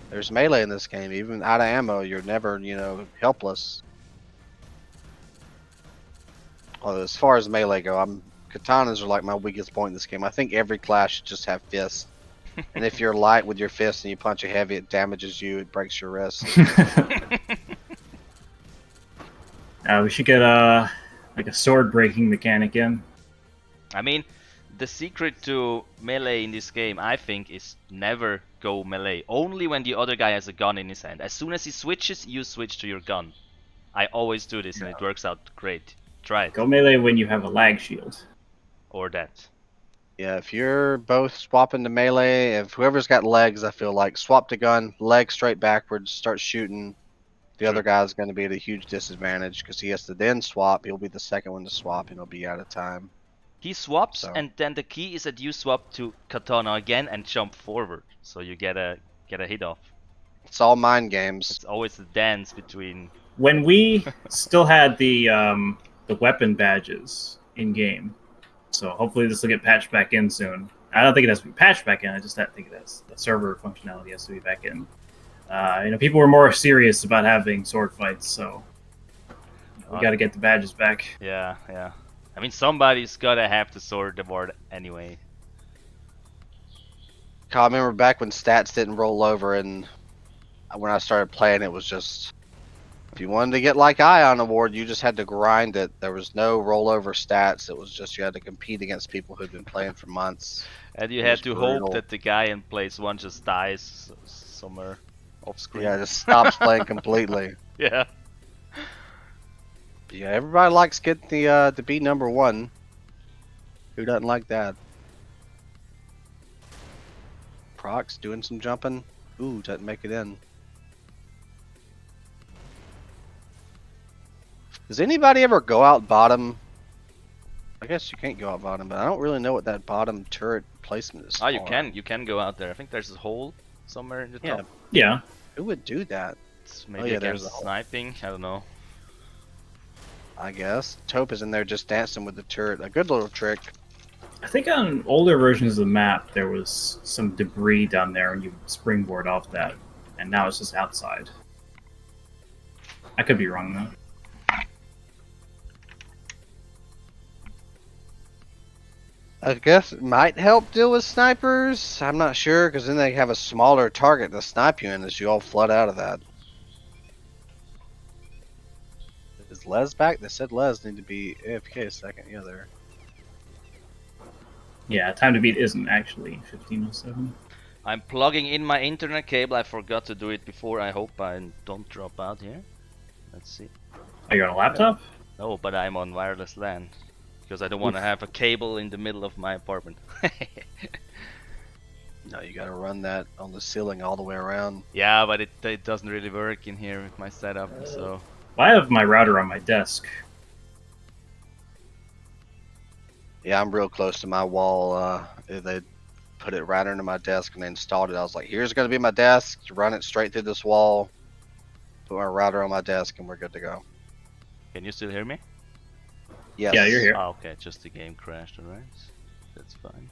There's melee in this game. Even out of ammo, you're never, helpless. Although as far as melee go, katanas are like my weakest point in this game. I think every class should just have fists. And if you're light with your fist and you punch a heavy, it damages you. It breaks your wrist. We should get like a sword breaking mechanic in. I mean, the secret to melee in this game, I think, is never go melee. Only when the other guy has a gun in his hand. As soon as he switches, you switch to your gun. I always do this, and it works out great. Try it. Go melee when you have a lag shield. Or that. Yeah, if you're both swapping to melee, if whoever's got legs, I feel like swap the gun, leg straight backwards, start shooting. The other guy's going to be at a huge disadvantage because he has to then swap. He'll be the second one to swap, and he'll be out of time. He swaps, So. and then the key is that you swap to katana again and jump forward, so you get a hit off. It's all mind games. It's always a dance between. When we still had the weapon badges in game, so hopefully this will get patched back in soon. I don't think it has to be patched back in. I just think it has the server functionality has to be back in. People were more serious about having sword fights, so we got to get the badges back. Yeah. I mean, somebody's gotta have the sword award anyway. I remember back when stats didn't roll over, and when I started playing, it was just if you wanted to get like Ion award, you just had to grind it. There was no rollover stats. It was just you had to compete against people who'd been playing for months. And you It had was to brutal. hope that the guy in place one just dies somewhere off screen. Yeah, just stops playing completely. Yeah. Yeah, everybody likes getting the to be number one. Who doesn't like that? Prox doing some jumping. Ooh, doesn't make it in. Does anybody ever go out bottom? I guess you can't go out bottom, but I don't really know what that bottom turret placement is. Oh, you for. can go out there. I think there's a hole somewhere in the Yeah. top. Yeah. Who would do that? It's maybe yeah, there's against a hole. sniping. I don't know. I guess. Taupe is in there just dancing with the turret. A good little trick. I think on older versions of the map there was some debris down there and you springboard off that, and now it's just outside. I could be wrong though. I guess it might help deal with snipers. I'm not sure, because then they have a smaller target to snipe you in as you all flood out of that. Is Les back? They said Les need to be AFK a second. Yeah, there. Yeah, time to beat isn't actually 1507. I'm plugging in my internet cable. I forgot to do it before. I hope I don't drop out here. Let's see. Are you on a laptop? No, but I'm on wireless LAN. Because I don't want to have a cable in the middle of my apartment. No, you gotta run that on the ceiling all the way around. Yeah, but it doesn't really work in here with my setup, so... Well, I have my router on my desk. Yeah, I'm real close to my wall. They put it right under my desk and they installed it. I was like, here's gonna be my desk. Run it straight through this wall. Put my router on my desk and we're good to go. Can you still hear me? Yes. Yeah, you're here. Oh, okay, just the game crashed, alright. That's fine.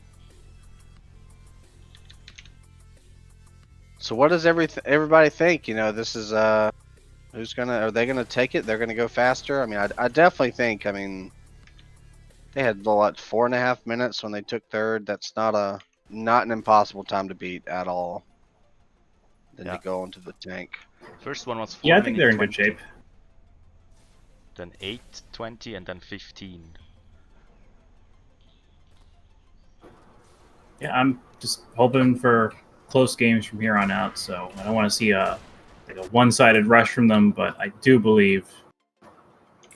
So what does everybody think? This is are they gonna take it? They're gonna go faster? I mean, I definitely think. I mean, they had 4.5 minutes when they took third. That's not an impossible time to beat at all. then Yeah. to go onto the tank. First one was 4 Yeah, I think they're in minutes good 20, shape. then 8, 20, and then 15. Yeah, I'm just hoping for close games from here on out. So I don't want to see a one-sided rush from them, but I do believe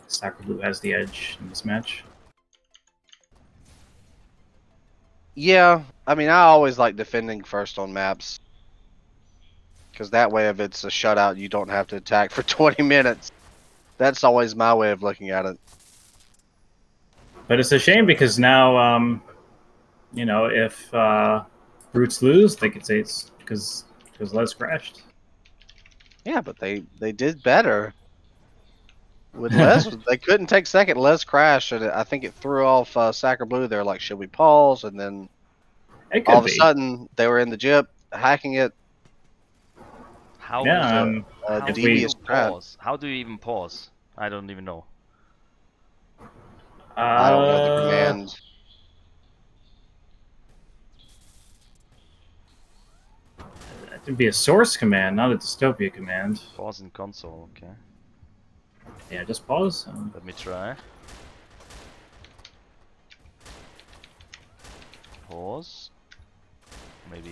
Sacrebleu has the edge in this match. Yeah, I mean, I always like defending first on maps. Because that way, if it's a shutout, you don't have to attack for 20 minutes. That's always my way of looking at it. But it's a shame because now, if Brutes lose, they could say it's because Les crashed. Yeah, but they did better. With Les, they couldn't take second. Les crashed, and I think it threw off Sacrebleu. They're like, should we pause? And then It all could of a be. sudden, they were in the gyp, hacking it. How Yeah, was A how if do we- devious you trap. pause? How do you even pause? I don't even know. I don't know the command. It would be a source command, not a Dystopia command. Pause in console, okay. Yeah, just pause. Let me try. Pause. Maybe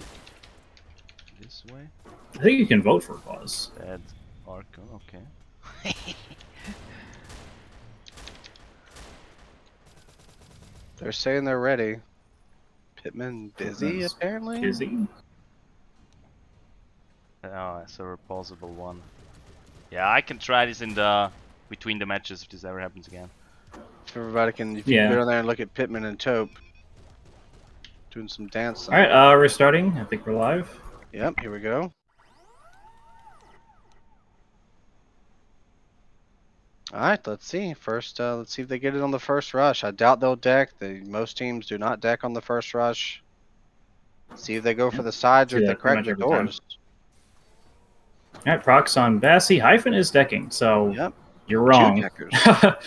this way. I think you can vote for pause. Add Arco, okay. They're saying they're ready. Pittman busy, Pittman's apparently? Busy. Oh, so a pausable one. Yeah, I can try this in the between the matches if this ever happens again. If everybody can, if you Yeah. go down there and look at Pittman and Taupe doing some dancing. All right, we're starting. I think we're live. Yep, here we go. All right, let's see. First, let's see if they get it on the first rush. I doubt they'll deck. Most teams do not deck on the first rush. See if they go for the sides or See if they that pretty crack much the every time. doors. All right, procs on Bassi. Hyphen is decking, so Yep. you're wrong. Two deckers.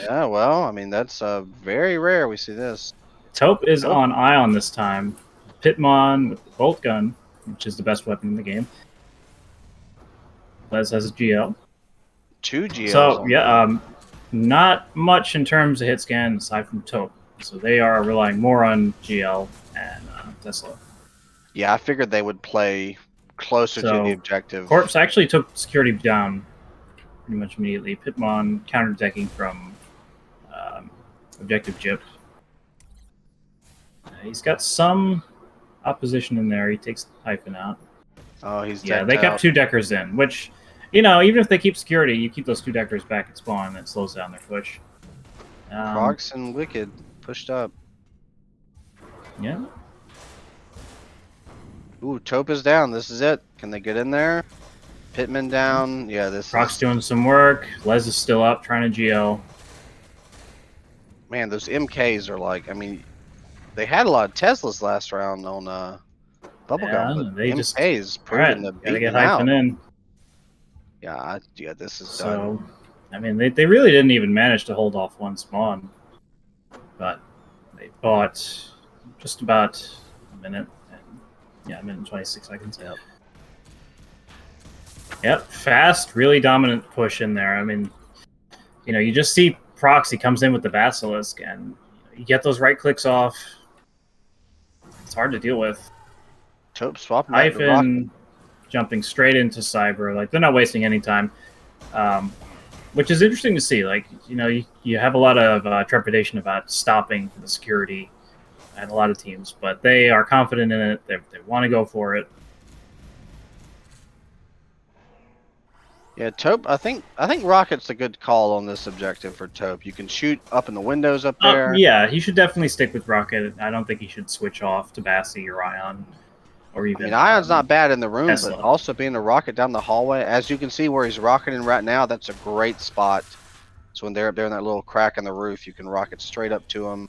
Yeah, well, I mean, that's very rare we see this. Taupe is Taupe. on Ion this time. Pitmon with the bolt gun, which is the best weapon in the game. Les has a GL. Two GLs. So on yeah, there. not much in terms of hit scan aside from Taupe. So they are relying more on GL and Tesla. Yeah, I figured they would play closer to So, the objective. Corpse actually took security down pretty much immediately. Pitmon counter decking from objective Gyp. He's got some opposition in there. He takes Hyphen out. Oh, he's Yeah, decked they kept out. two deckers in, which, even if they keep security, you keep those two deckers back at spawn, and it slows down their push. Prox and Wicked pushed up. Yeah. Ooh, Taupe is down. This is it. Can they get in there? Pittman down. Yeah, this Proc's is... doing some work. Les is still up, trying to GL. Man, those MKs are like... I mean, they had a lot of Teslas last round on Bubblegum, but they just... MKs All right, proven to gotta beat get them out. Hyphen in. Yeah, this is done. So, I mean, they really didn't even manage to hold off one spawn. But they bought just about a minute. A minute and 26 seconds. Yep. Yep, fast, really dominant push in there. I mean, you just see Proxy comes in with the Basilisk, and you get those right clicks off. It's hard to deal with. Taupe swapping back to Rocket. Hyphen jumping straight into Cyber. Like, they're not wasting any time. Which is interesting to see. Like, you have a lot of trepidation about stopping the security at a lot of teams, but they are confident in it. They want to go for it. Yeah, Taupe. I think Rocket's a good call on this objective for Taupe. You can shoot up in the windows up there. Yeah, he should definitely stick with Rocket. I don't think he should switch off to Bassi or Ion, or I even. mean, Ion's not bad in the room, Tesla. but also being a rocket down the hallway, as you can see where he's rocketing right now, that's a great spot. So when they're up there in that little crack in the roof, you can rocket straight up to him.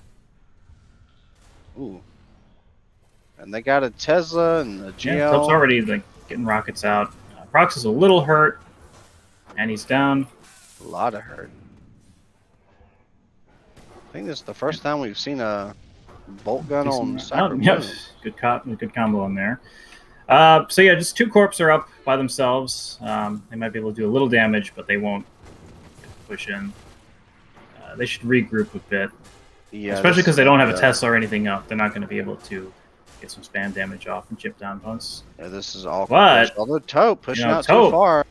Ooh. And they got a Tesla and a GL. Yeah, Taupe's already getting rockets out. Prox is a little hurt, and he's down. A lot of hurt. I think this is the first time we've seen a bolt gun on Sacrebleu. Good combo in there. So yeah, just 2 corps are up by themselves. They might be able to do a little damage, but they won't push in. They should regroup a bit. Yeah, Especially this because they is don't have a like, Tesla or anything up. They're not going to be able to get some spam damage off and chip down punks. Yeah, this is awful. But, Although Taupe pushing out too Taupe, far.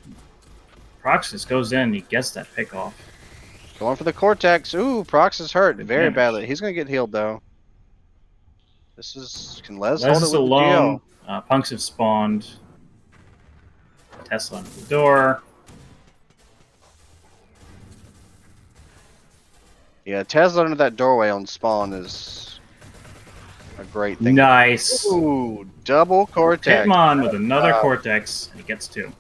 Proxus goes in, he gets that pick off. Going for the Cortex. Ooh, Prox is hurt very damage. badly. He's going to get healed, though. This is... Can Les Les hold it is with alone. the GL? Punks have spawned. Tesla under the door. Yeah, Tesla under that doorway on spawn is a great thing. Nice. Ooh, double Cortex. Hitmon with another Cortex. He gets 2.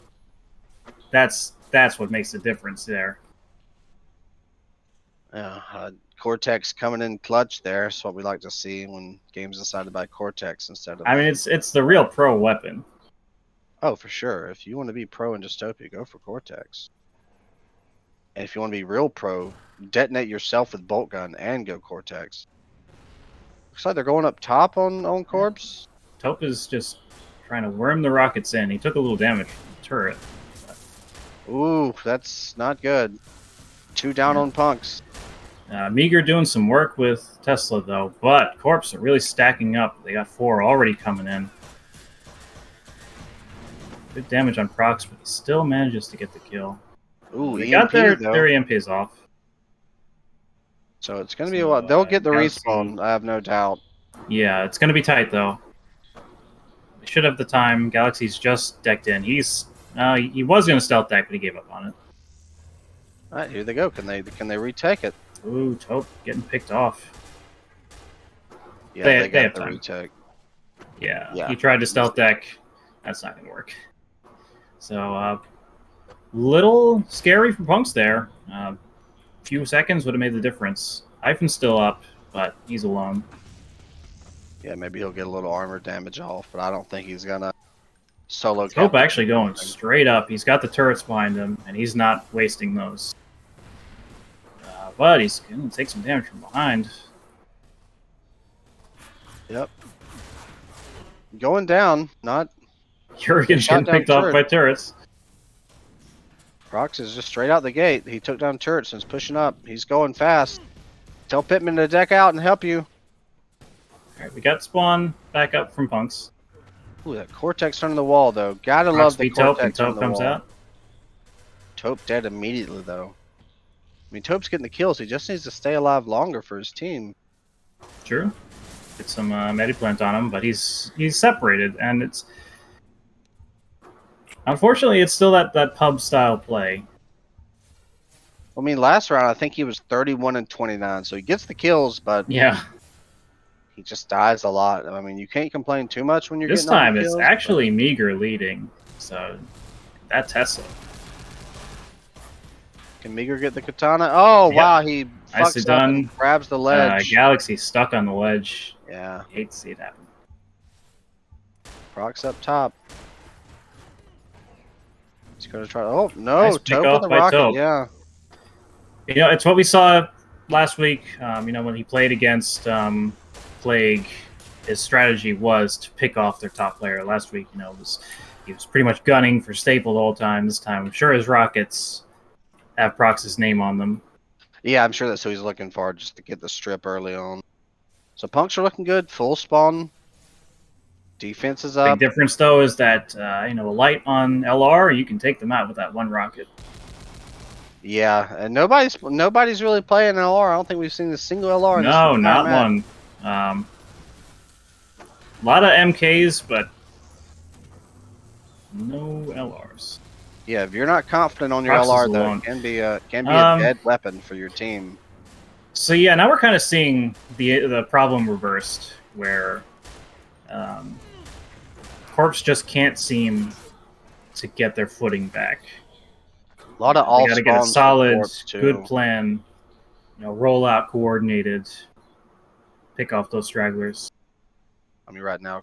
That's what makes the difference there. Yeah, Cortex coming in clutch there. That's what we like to see when games decided by Cortex instead of... I mean, it's the real pro weapon. Oh, for sure. If you want to be pro in Dystopia, go for Cortex. And if you want to be real pro, detonate yourself with bolt gun and go Cortex. Looks like they're going up top on Corpse. Taupe is just trying to worm the rockets in. He took a little damage from the turret. Ooh, that's not good. 2 down on punks. Meager doing some work with Tesla, though, but Corps are really stacking up. They got 4 already coming in. Good damage on Prox, but he still manages to get the kill. Ooh, They EMP, got their though. EMPs off. So it's going to be a while. They'll get the Galaxy. respawn, I have no doubt. Yeah, it's going to be tight, though. They should have the time. Galaxy's just decked in. He was going to stealth deck, but he gave up on it. All right, here they go. Can they retake it? Ooh, Taupe getting picked off. Yeah, They they got have the time. retake. Yeah, he tried to stealth deck. That's not going to work. So, little scary for punks there. Few seconds would have made the difference. Hyphen's still up, but he's alone. Yeah, maybe he'll get a little armor damage off, but I don't think he's gonna solo. Taupe actually going straight up. He's got the turrets behind him, and he's not wasting those. But he's going to take some damage from behind. Yep. Going down, not... Jurgen's Shot getting down picked off turret. by turrets. Prox is just straight out the gate. He took down turrets and is pushing up. He's going fast. Tell Pittman to deck out and help you. Alright, we got spawn back up from punks. Ooh, that Cortex turning the wall, though. Gotta Prox love the beat Taupe, and Cortex on Taupe the comes wall. out. Taupe dead immediately, though. I mean, Taupe's getting the kills. He just needs to stay alive longer for his team. True. Get some Mediplant on him, but he's separated, and it's... Unfortunately, it's still that pub-style play. I mean, last round, I think he was 31 and 29, so he gets the kills, but Yeah. he just dies a lot. I mean, you can't complain too much when you're This getting all the time, it's kills, actually Meager leading, so... That Tesla. but Can Meager get the katana? Oh, Yep. wow, he Nicely fucks up done. and grabs the ledge. Galaxy stuck on the ledge. Yeah, Hate to see it happen. Prox up top. He's going to try... Oh, no, Nice pick Taupe off with the by rocket, Taupe. yeah. You know, it's what we saw last week. When he played against Plague, his strategy was to pick off their top player. Last week, he was pretty much gunning for Staple the whole time. This time, I'm sure his rockets have Prox's name on them. Yeah, I'm sure that's who he's looking for, just to get the strip early on. So punks are looking good. Full spawn. Defense is up. Big difference, though, is that a light on LR, you can take them out with that one rocket. Yeah, and nobody's really playing LR. I don't think we've seen a single LR. In No, this not map. one. A lot of MKs, but no LRs. Yeah, if you're not confident on your Prox is LR, though, alone. it can be a dead weapon for your team. So yeah, now we're kind of seeing the problem reversed, where Corps just can't seem to get their footing back. A lot of They all got to get a spawns for solid, Corpse, too. good plan. Roll out coordinated, pick off those stragglers. I mean, right now,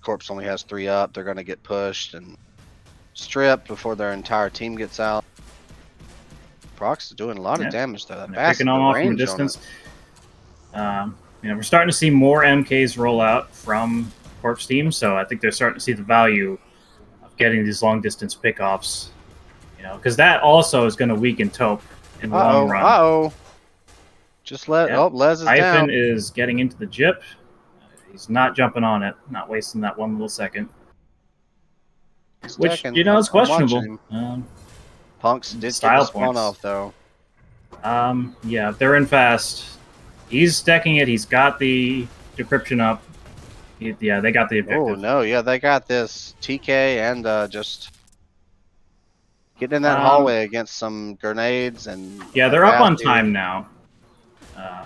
Corpse only has 3 up. They're going to get pushed and stripped before their entire team gets out. Prox is doing a lot of damage, though. That They're Bass picking has them the off from a range on it. distance. We're starting to see more MKs roll out from Corpse team, so I think they're starting to see the value of getting these long distance pickoffs. You know, because that also is going to weaken Taupe in the long run. Uh-oh. Just let... Yep. Oh, Les is Hyphen down. is getting into the Jip. He's not jumping on it, not wasting that one little second. He's Which, decking. you know, is I'm watching questionable. him. Punks did get the Style spawn points. off, though. Yeah, if they're in fast. He's decking it. He's got the decryption up. Yeah, they got the objective. Oh, no. Yeah, they got this. TK and just getting in that hallway against some grenades and... Yeah, they're up on time now.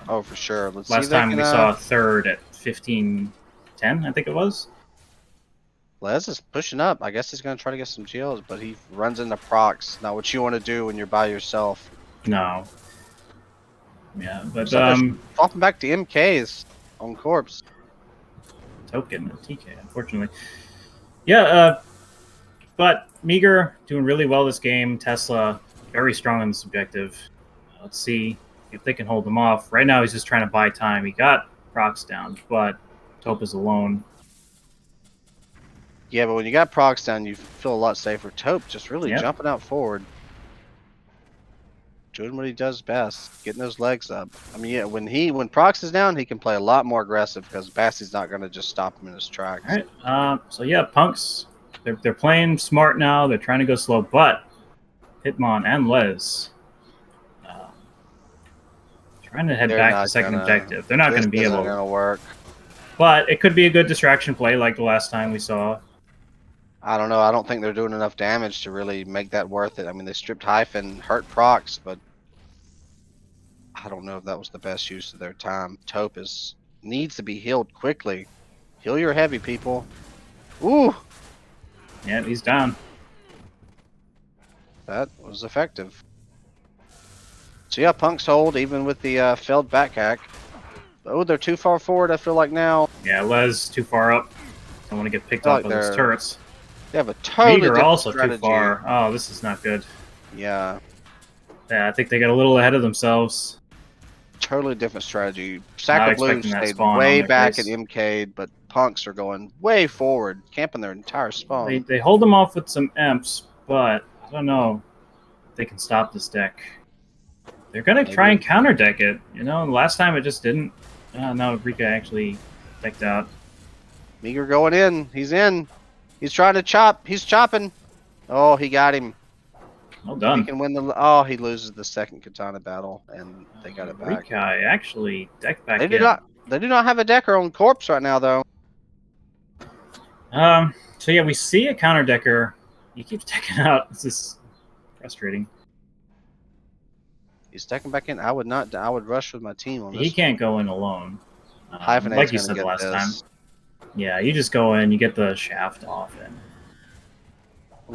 Oh, for sure. Let's last see if they time can, we saw a third at 15:10, I think it was. Les is pushing up. I guess he's going to try to get some kills, but he runs into procs. Not what you want to do when you're by yourself. No. Yeah, but Swapping back to MKs on Corpse. Taupe getting a TK, unfortunately. Yeah, but Meager doing really well this game. Tesla very strong on this objective. Let's see if they can hold them off. Right now he's just trying to buy time. He got procs down, but Taupe is alone. Yeah, but when you got procs down, you feel a lot safer. Taupe just really Yep. jumping out forward. Doing what he does best, getting those legs up. I mean, yeah, when procs is down, he can play a lot more aggressive because Bassy's not going to just stop him in his tracks. All right. So yeah, Punks, they're playing smart now. They're trying to go slow, but Hitmon and Les trying to head back to second objective. They're not going to be able to work. But it could be a good distraction play like the last time we saw. I don't know. I don't think they're doing enough damage to really make that worth it. I mean, they stripped Hyphen, hurt procs, but I don't know if that was the best use of their time. Taupe needs to be healed quickly. Heal your heavy, people. Ooh! Yeah, he's down. That was effective. So yeah, Punks hold even with the failed back hack. Oh, they're too far forward, I feel like now. Yeah, Les too far up. Don't want to get picked up by those turrets. They have a totally Meager different also strategy. too far. Oh, this is not good. Yeah. Yeah, I think they got a little ahead of themselves. Totally different strategy. Sacrebleu stayed spawn way on back face. at MK, but Punks are going way forward, camping their entire spawn. They hold them off with some imps, but I don't know if they can stop this deck. They're going to try and counter deck it. You know, last time it just didn't. No, Rika actually decked out. Meager going in. He's in. He's trying to chop. He's chopping. Oh, he got him. Well done. He can win the... Oh, he loses the second katana battle, and they got it back. Rika actually decked back They do not have a decker on Corpse right now, though. So yeah, we see a counter decker. He keeps decking out. This is frustrating. He's decking back in. I would not. I would rush with my team on this. He can't go in alone. Hyphenate's like you said get last this. time. Yeah, you just go in, you get the shaft off, and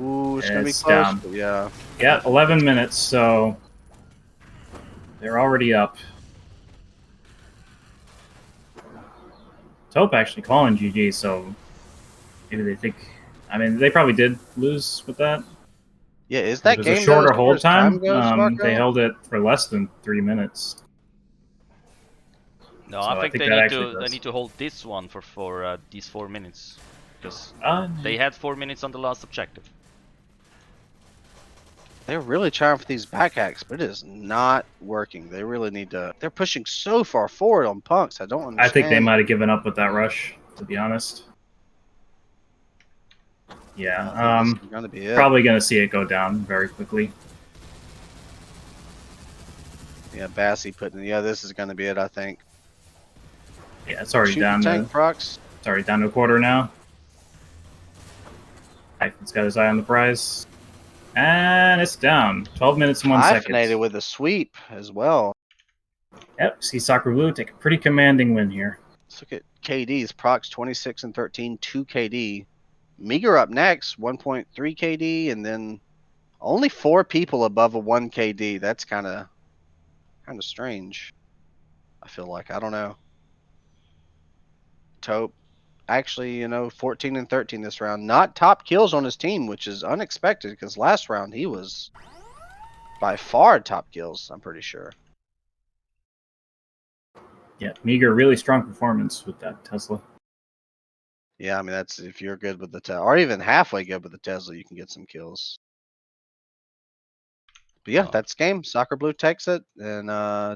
Ooh, it's gonna be it's close. down. But yeah. Yeah, 11 minutes, so they're already up. Taupe actually calling GG, so maybe they think. I mean, they probably did lose with that. Yeah, is that It was game a shorter goes, hold as time time. goes, Marco? They held it for less than 3 minutes. No, So I think they need to hold this one for these 4 minutes, because they had 4 minutes on the last objective. They're really trying for these back hacks, but it is not working. They really need to. They're pushing so far forward on Punks. I don't understand. I think they might have given up with that rush, to be honest. Yeah, this is gonna be it. probably going to see it go down very quickly. Yeah, Bassy putting. Yeah, this is gonna be it. I think. Yeah, it's already Shoot down the to tank, procs. it's already down to a quarter now. Hyphen's got his eye on the prize. And it's down. 12 minutes and 1 second. Hyphenated with a sweep as well. Yep, see Sacrebleu take a pretty commanding win here. Let's look at KDs. Procs 26 and 13, 2 KD. Meager up next, 1.3 KD, and then only 4 people above a 1 KD. That's kind of strange. I feel like, I don't know. Taupe, actually, 14 and 13 this round. Not top kills on his team, which is unexpected because last round he was by far top kills, I'm pretty sure. Yeah, Meager, really strong performance with that Tesla. Yeah, I mean that's if you're good with the Tesla, or even halfway good with the Tesla, you can get some kills. But yeah, Oh. that's game. Sacrebleu takes it, and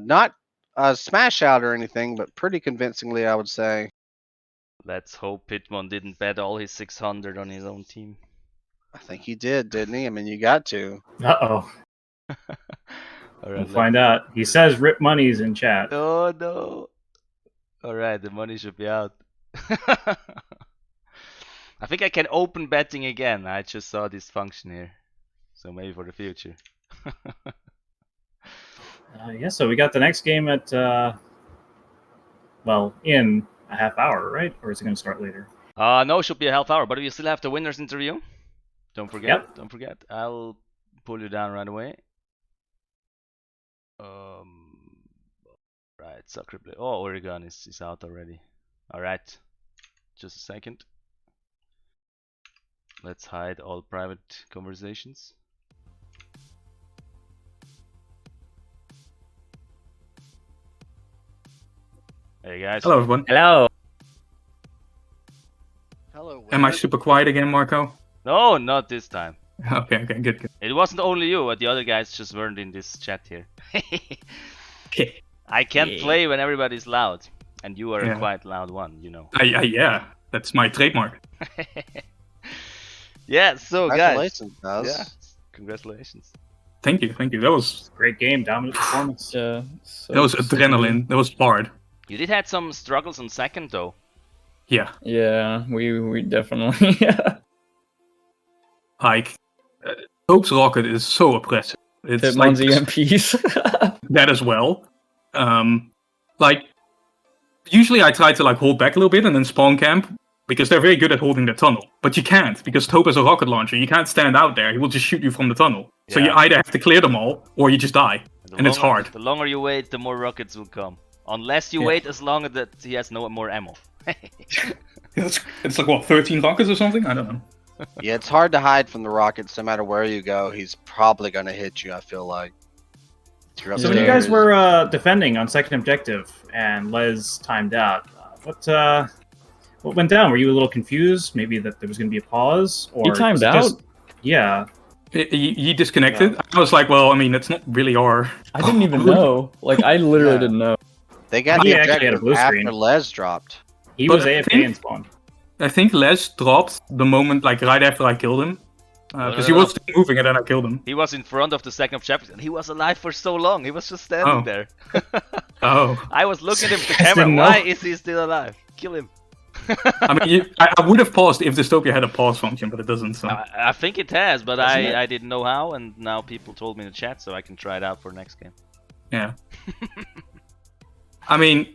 not a smash out or anything, but pretty convincingly, I would say. Let's hope Pitman didn't bet all his 600 on his own team. I think he did, didn't he? I mean, you got to. Uh-oh. All We'll right, find out. He says rip money's in chat. Oh no. All right, the money should be out. I think I can open betting again. I just saw this function here. So maybe for the future. Yeah, so we got the next game at, well, in a half hour, right? Or is it going to start later? No, it should be a half hour, but we still have the winners interview. Don't forget. Yep. Don't forget. I'll pull you down right away. Right, Sacrebleu. Oh, Oregon is out already. Alright. Just a second. Let's hide all private conversations. Hey guys. Hello, everyone. Hello. Hello. Am I Willard. super quiet again, Marco? No, not this time. Okay, good. It wasn't only you, the other guys just weren't in this chat here. I can't Yeah. play when everybody's loud. And you are a Yeah. quite loud one, you know. Yeah, that's my trademark. Yeah, so guys. Congratulations, guys. Yeah, congratulations. Thank you. That was Great game, dominant performance. Yeah. adrenaline. That was hard. You did had some struggles on second though. Yeah, Yeah, we definitely. like Hope's rocket is so oppressive. It's Hitmon's like EMPs. that as well. Like usually I try to like hold back a little bit and then spawn camp because they're very good at holding the tunnel. But you can't because Hope has a rocket launcher. You can't stand out there. He will just shoot you from the tunnel. So you Yeah. either have to clear them all or you just die. And it's hard. The longer you wait, the more rockets will come. Unless you Yeah. wait as long as that he has no more ammo. It's like what, 13 rockets or something? I don't know. Yeah, it's hard to hide from the rockets. No matter where you go, he's probably gonna hit you. I feel like. If you're So when you guys upstairs- were defending on second objective and Les timed out, what went down? Were you a little confused? Maybe that there was going to be a pause? Or He timed just- out? Yeah. He disconnected. I was like, well, I mean, it's not really our. I didn't even know. Like, I literally Yeah. didn't know. they got He the actually had a objective blue after screen. Les dropped. He But was I AFK think- in spawn. I think Les dropped the moment, like right after I killed him, because he No. was still moving and then I killed him. He was in front of the second chapter and he was alive for so long. He was just standing Oh. there. Oh, I was looking at him with the Guys camera. didn't know. Why is he still alive? Kill him. I mean, I would have paused if Dystopia had a pause function, but it doesn't. So I think it has, but Doesn't it? I didn't know how, and now people told me in the chat, so I can try it out for next game. yeah. I mean,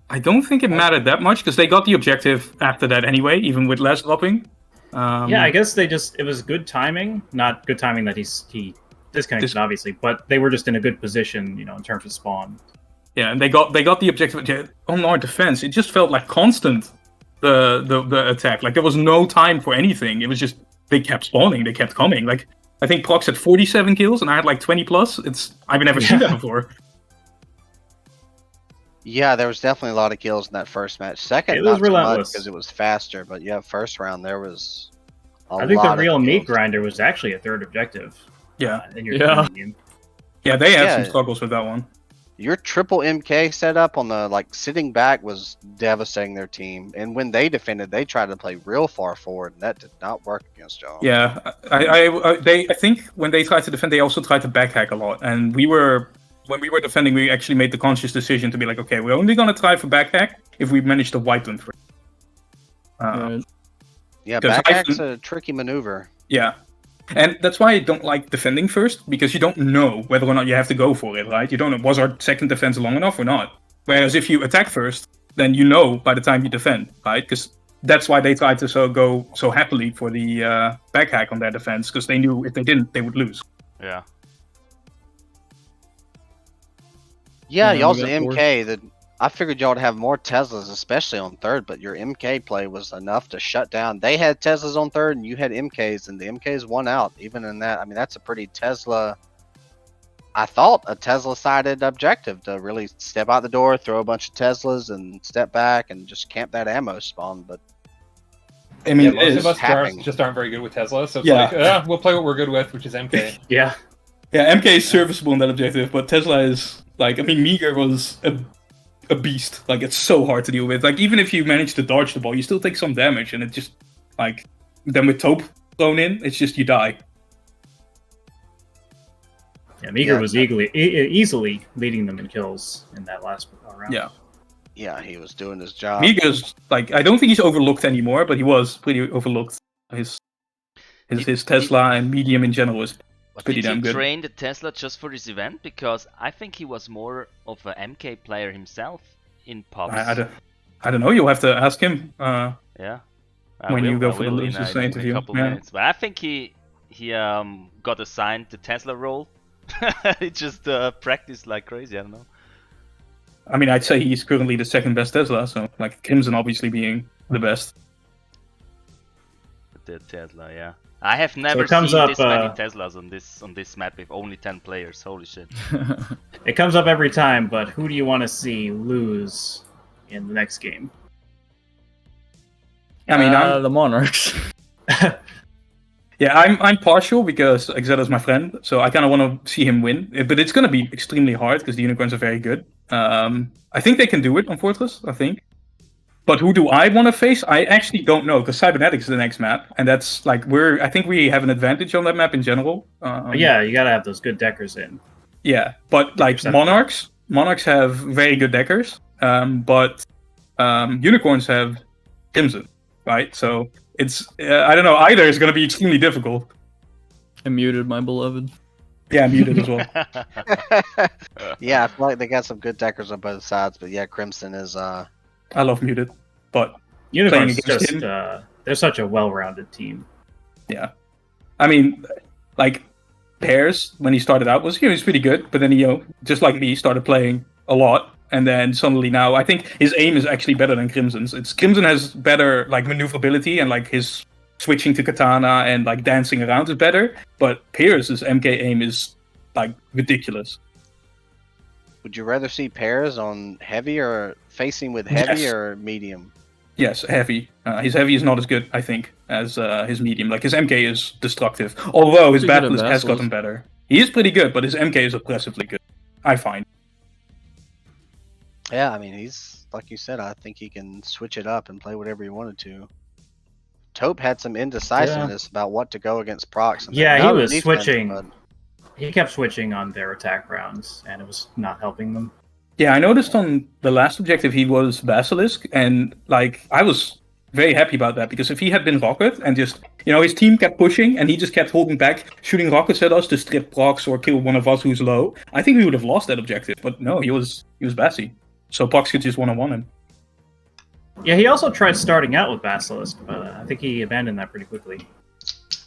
I don't think it mattered that much because they got the objective after that anyway, even with Les dropping. Yeah, I guess it was good timing. Not good timing that he disconnected, obviously, but they were just in a good position, in terms of spawn. Yeah, and they got the objective. Yeah, on our defense, it just felt like constant the attack. Like there was no time for anything. It was just they kept spawning, they kept coming. Like I think Prox had 47 kills and I had like 20 plus. I've never seen that before. Yeah, there was definitely a lot of kills in that first match. Second, It was not so much relentless. because it was faster. But yeah, first round there was. I think the lot of real meat kills. grinder was actually a third objective. Yeah, In your Yeah. team. yeah, they had some Yeah. struggles with that one. Your triple MK setup on the sitting back was devastating their team. And when they defended, they tried to play real far forward, and that did not work against y'all. Yeah, I think when they tried to defend, they also tried to backhack a lot. And when we were defending, we actually made the conscious decision to be like, okay, we're only gonna try for backhack if we manage to wipe them free. Right. Yeah, 'Cause backhack's a tricky maneuver. Yeah. And that's why I don't like defending first, because you don't know whether or not you have to go for it, right? You don't know, was our second defense long enough or not? Whereas if you attack first, then you know by the time you defend, right? Because that's why they tried to go so happily for the backhack on their defense, because they knew if they didn't, they would lose. Yeah. Yeah, Yeah, y'all's we got MK. I figured y'all would have more Teslas, especially on third, but your MK play was enough to shut down. They had Teslas on third, and you had MKs, and the MKs won out. Even in that, I mean, that's a pretty Tesla. I thought a Tesla-sided objective to really step out the door, throw a bunch of Teslas, and step back and just camp that ammo spawn. But I mean, Yeah, it most is. of us tapping. just aren't very good with Tesla, so it's Yeah. like, we'll play what we're good with, which is MK. Yeah. Yeah, MK is serviceable in that objective, but Tesla is like, I mean, Meager was a beast. Like, it's so hard to deal with. Like, even if you manage to dodge the ball, you still take some damage, and it just like then with Taupe thrown in, it's just you die. Yeah, Meager Yeah. was easily leading them in kills in that last round. Yeah. Yeah, he was doing his job. Meager's like, I don't think he's overlooked anymore, but he was pretty overlooked. His Tesla and medium in general is pretty Did damn he good. train the Tesla just for this event? Because I think he was more of a MK player himself in pubs. I don't know. You'll have to ask him. Yeah. When you go for the in losers in interview, a couple yeah. minutes. But I think he got assigned the Tesla role. He just practiced like crazy. I don't know. I mean, I'd say he's currently the second best Tesla. So like Crimson obviously being the best. The Tesla, yeah. I have never comes seen up, this many Teslas on this map with only 10 players. Holy shit. It comes up every time, but who do you want to see lose in the next game? I mean, the Monarchs. yeah, I'm partial because Exeda's my friend, so I kind of want to see him win. But it's going to be extremely hard because the Unicorns are very good. I think they can do it on Fortress, I think. But who do I want to face? I actually don't know because Cybernetics is the next map, and that's like I think we have an advantage on that map in general. Yeah, you gotta have those good deckers in. Yeah, but like Monarchs have very good deckers, but Unicorns have Crimson, right? So it's I don't know. Either is going to be extremely difficult. I muted my beloved. Yeah, muted as well. Yeah, I feel like they got some good deckers on both sides, but yeah, Crimson is I love muted, but Unicorns against just him? they're such a well-rounded team. yeah, I mean, like Pears when he started out was he was pretty good, but then he just like me started playing a lot, and then suddenly now I think his aim is actually better than Crimson's. Crimson has better like maneuverability and like his switching to katana and like dancing around is better, but Pears' MK aim is like ridiculous. would you rather see pairs on heavy or facing with heavy Yes. or medium? Yes, heavy. His heavy is not as good, I think, as his medium. Like his MK is destructive, although his Pretty good at Basilisk has Basilisk. gotten better. He is pretty good, but his MK is oppressively good, I find. Yeah, I mean he's like you said, I think he can switch it up and play whatever he wanted to. Taupe had some indecisiveness about what to go against procs. And Yeah, things. he Not was defense, switching. but He kept switching on their attack rounds, and it was not helping them. Yeah, I noticed on the last objective he was Basilisk, and like I was very happy about that because if he had been Rocket and just his team kept pushing and he just kept holding back, shooting rockets at us to strip procs or kill one of us who's low, I think we would have lost that objective. But no, he was Bassi, so procs could just one-on-one him. Yeah, he also tried starting out with Basilisk, but I think he abandoned that pretty quickly.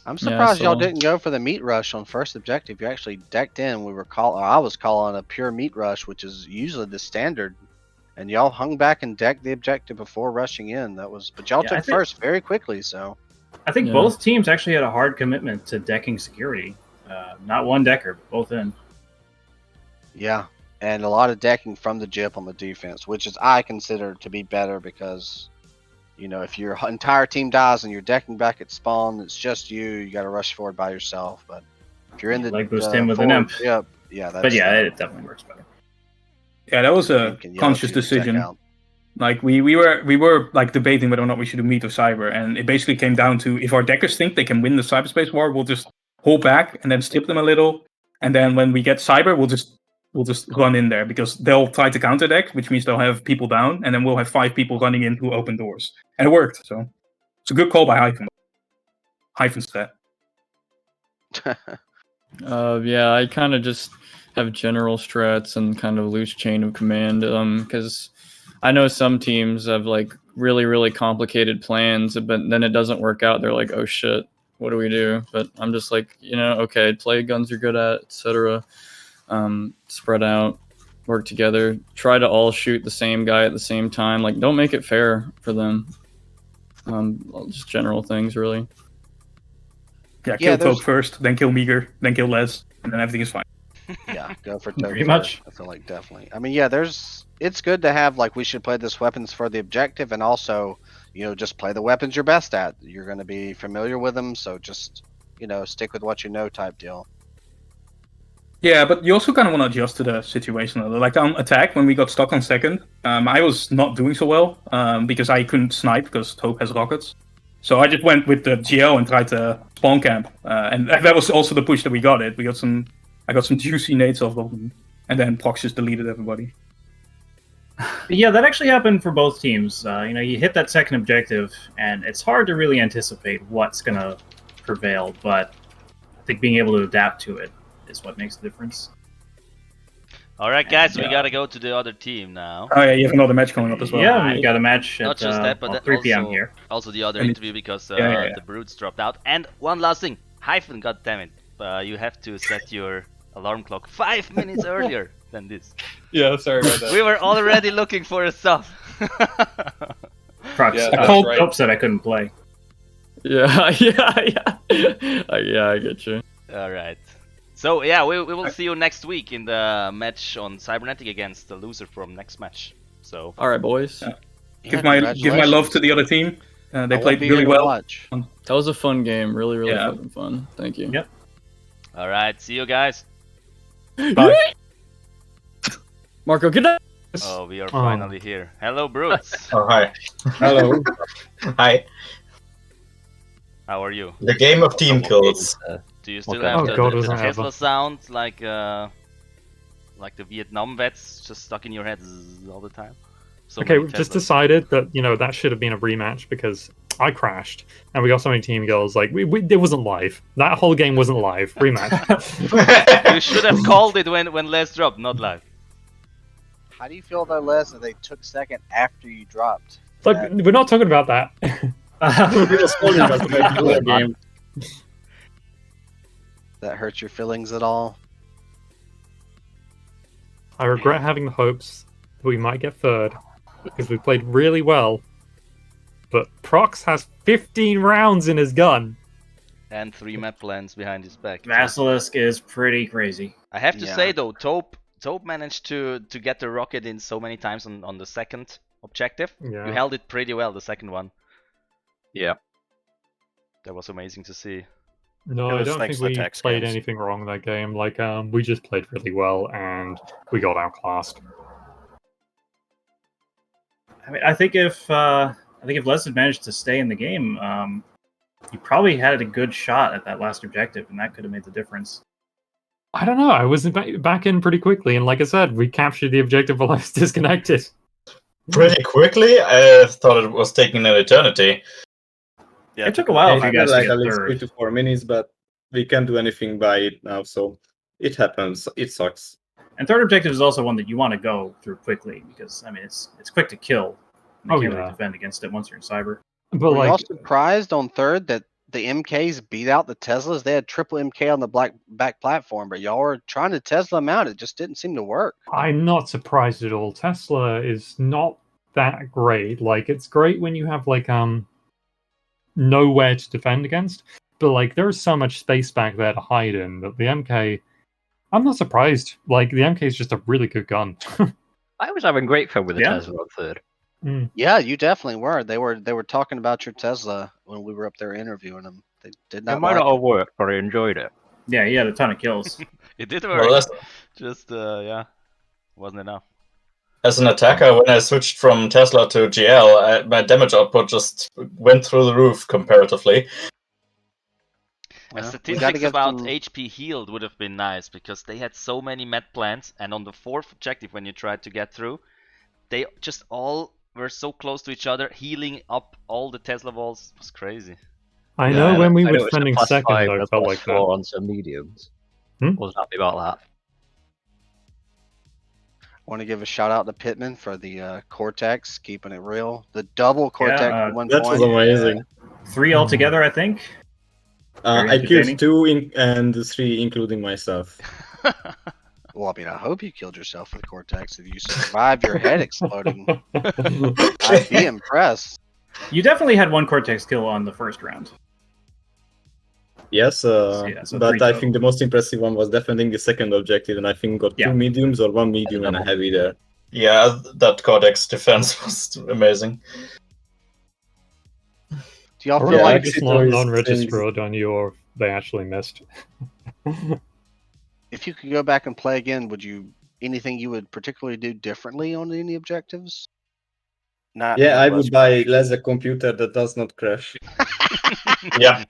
I'm surprised y'all so- didn't go for the meat rush on first objective. You actually decked in. I was calling a pure meat rush, which is usually the standard. And y'all hung back and decked the objective before rushing in. But y'all Yeah, I took think- first very quickly. So I think Yeah. both teams actually had a hard commitment to decking security. Not one decker, but both in. yeah, and a lot of decking from the Jip on the defense, which is I consider to be better because if your entire team dies and you're decking back at spawn, it's just you got to rush forward by yourself. But if you're in the Like boost him with an forward imp. Jip, yeah, that's, But yeah, it definitely works better. Yeah, that was a you can yell conscious if you deck decision. out. Like we were like debating whether or not we should do meat or cyber, and it basically came down to if our deckers think they can win the cyberspace war, we'll just hold back and then strip them a little, and then when we get cyber, we'll just run in there because they'll try to counter deck, which means they'll have people down, and then we'll have 5 people running in through open doors, and it worked. So it's a good call by Hyphen's stat. Yeah, I kind of just have general strats and kind of loose chain of command. Because I know some teams have like really, really complicated plans, but then it doesn't work out. They're like, oh shit, what do we do? But I'm just like, okay, play guns you're good at, etc. Spread out, work together, try to all shoot the same guy at the same time. Like, don't make it fair for them. Just general things, really. Yeah, Yeah, kill Taupe first, then kill Meager, then kill Les, and then everything is fine. Yeah, go for Pretty Taupe much. first. I feel like definitely. I mean, yeah, it's good to have like we should play this weapons for the objective, and also just play the weapons you're best at. You're going to be familiar with them, so just stick with what you know, type deal. Yeah, but you also kind of want to adjust to the situation. Like on attack, when we got stuck on second, I was not doing so well because I couldn't snipe because Taupe has rockets. So I just went with the GL and tried to spawn camp, and that was also the push that we got. I got some juicy nades off of them, and then Prox just deleted everybody. Yeah, that actually happened for both teams. You hit that second objective, and it's hard to really anticipate what's going to prevail, but I think being able to adapt to it is what makes the difference. Alright guys, we gotta go to the other team now. Oh yeah, you have another match coming up as well. Yeah, we got a match at Not just that, but 3 p.m. also, here. also the other And interview because yeah. the Brutes dropped out. And one last thing, Hyphen, goddammit, you have to set your alarm clock 5 minutes earlier than this. Yeah, sorry about that. We were already looking for a sub. Prox, Yeah, I that's right. hope said I couldn't play. Yeah, yeah, I get you. Alright. So yeah, we will see you next week in the match on Cybernetic against the loser from next match. So All right, boys. Yeah. Give my love to the other team. They played really well. That was a fun game. Really, really Yeah. fucking fun. Thank you. Yep. alright, see you guys. Bye. Marco, good night. Oh, we are finally here. Hello, Brutes. Oh, hi. Hello. Hi. How are you? The game of team kills. Do you still Okay. have Oh the, God, the doesn't Tesla have sound like the Vietnam vets just stuck in your head all the time? So Okay, many we've just Teslas. decided that that should have been a rematch because I crashed and we got so many team kills. Like it wasn't live. That whole game wasn't live. Rematch. You should have called it when Les dropped, not live. How do you feel though, Les, that they took second after you dropped? Look, we're not talking about that. We're just talking about the regular game. That hurt your feelings at all? I regret having the hopes that we might get third because we played really well. But Prox has 15 rounds in his gun. And 3 map plans behind his back. Basilisk is pretty crazy. I have to Yeah. say though, Taupe managed to get the rocket in so many times on the second objective. Yeah. You held it pretty well, the second one. Yeah. That was amazing to see. No, It I was don't thanks think to the we text played games. anything wrong that game. Like, we just played really well and we got outclassed. I mean, I think if Les had managed to stay in the game, he probably had a good shot at that last objective, and that could have made the difference. I don't know. I was back in pretty quickly, and like I said, we captured the objective while I was disconnected. Pretty quickly? I thought it was taking an eternity. Yeah, It took a while for I you guys had to like get at least third. 3 to 4 minutes, but we can't do anything by it now, so it happens. It sucks. And third objective is also one that you want to go through quickly because I mean it's quick to kill. And you Oh, can't yeah. really defend against it once you're in cyber. But Were like, y'all surprised on third that the MKs beat out the Teslas? They had triple MK on the back platform, but y'all were trying to Tesla them out. It just didn't seem to work. I'm not surprised at all. Tesla is not that great. Like, it's great when you have like nowhere to defend against, but like there's so much space back there to hide in that the MK. I'm not surprised. Like the MK is just a really good gun. I was having great fun with the Yeah. Tesla on third. Yeah, you definitely were. They were talking about your Tesla when we were up there interviewing them. They did It not might like not have it. worked, but I enjoyed it. Yeah, he had a ton of kills. It did Well, work. that's- Just yeah, wasn't enough. As an attacker, when I switched from Tesla to GL, my damage output just went through the roof comparatively. A We gotta statistics get about some- HP healed would have been nice because they had so many med plants, and on the fourth objective when you tried to get through, they just all were so close to each other, healing up all the Tesla walls. It was crazy. I know when we I were noticed a defending +5 second, and though, a it felt like that. +4 on some mediums. Wasn't happy about that. Want to give a shout out to Pittman for the Cortex, keeping it real. The double Cortex at one That point. was amazing. 3 altogether, I think. Very I killed entertaining. 2 and 3, including myself. Well, I mean, I hope you killed yourself with Cortex. If you survived your head exploding, I'd be impressed. You definitely had 1 Cortex kill on the first round. Yes, yeah, so but 3 I total. think the most impressive one was defending the second objective, and I think got Yeah. 2 mediums or 1 medium and a heavy there. Yeah, that Codex defense was amazing. Do y'all Or feel like like just Exito is non-registered on you, or they actually missed. if you could go back and play again, would you anything you would particularly do differently on any objectives? Not Yeah, have I less would buy pressure. less a computer that does not crash. Yeah.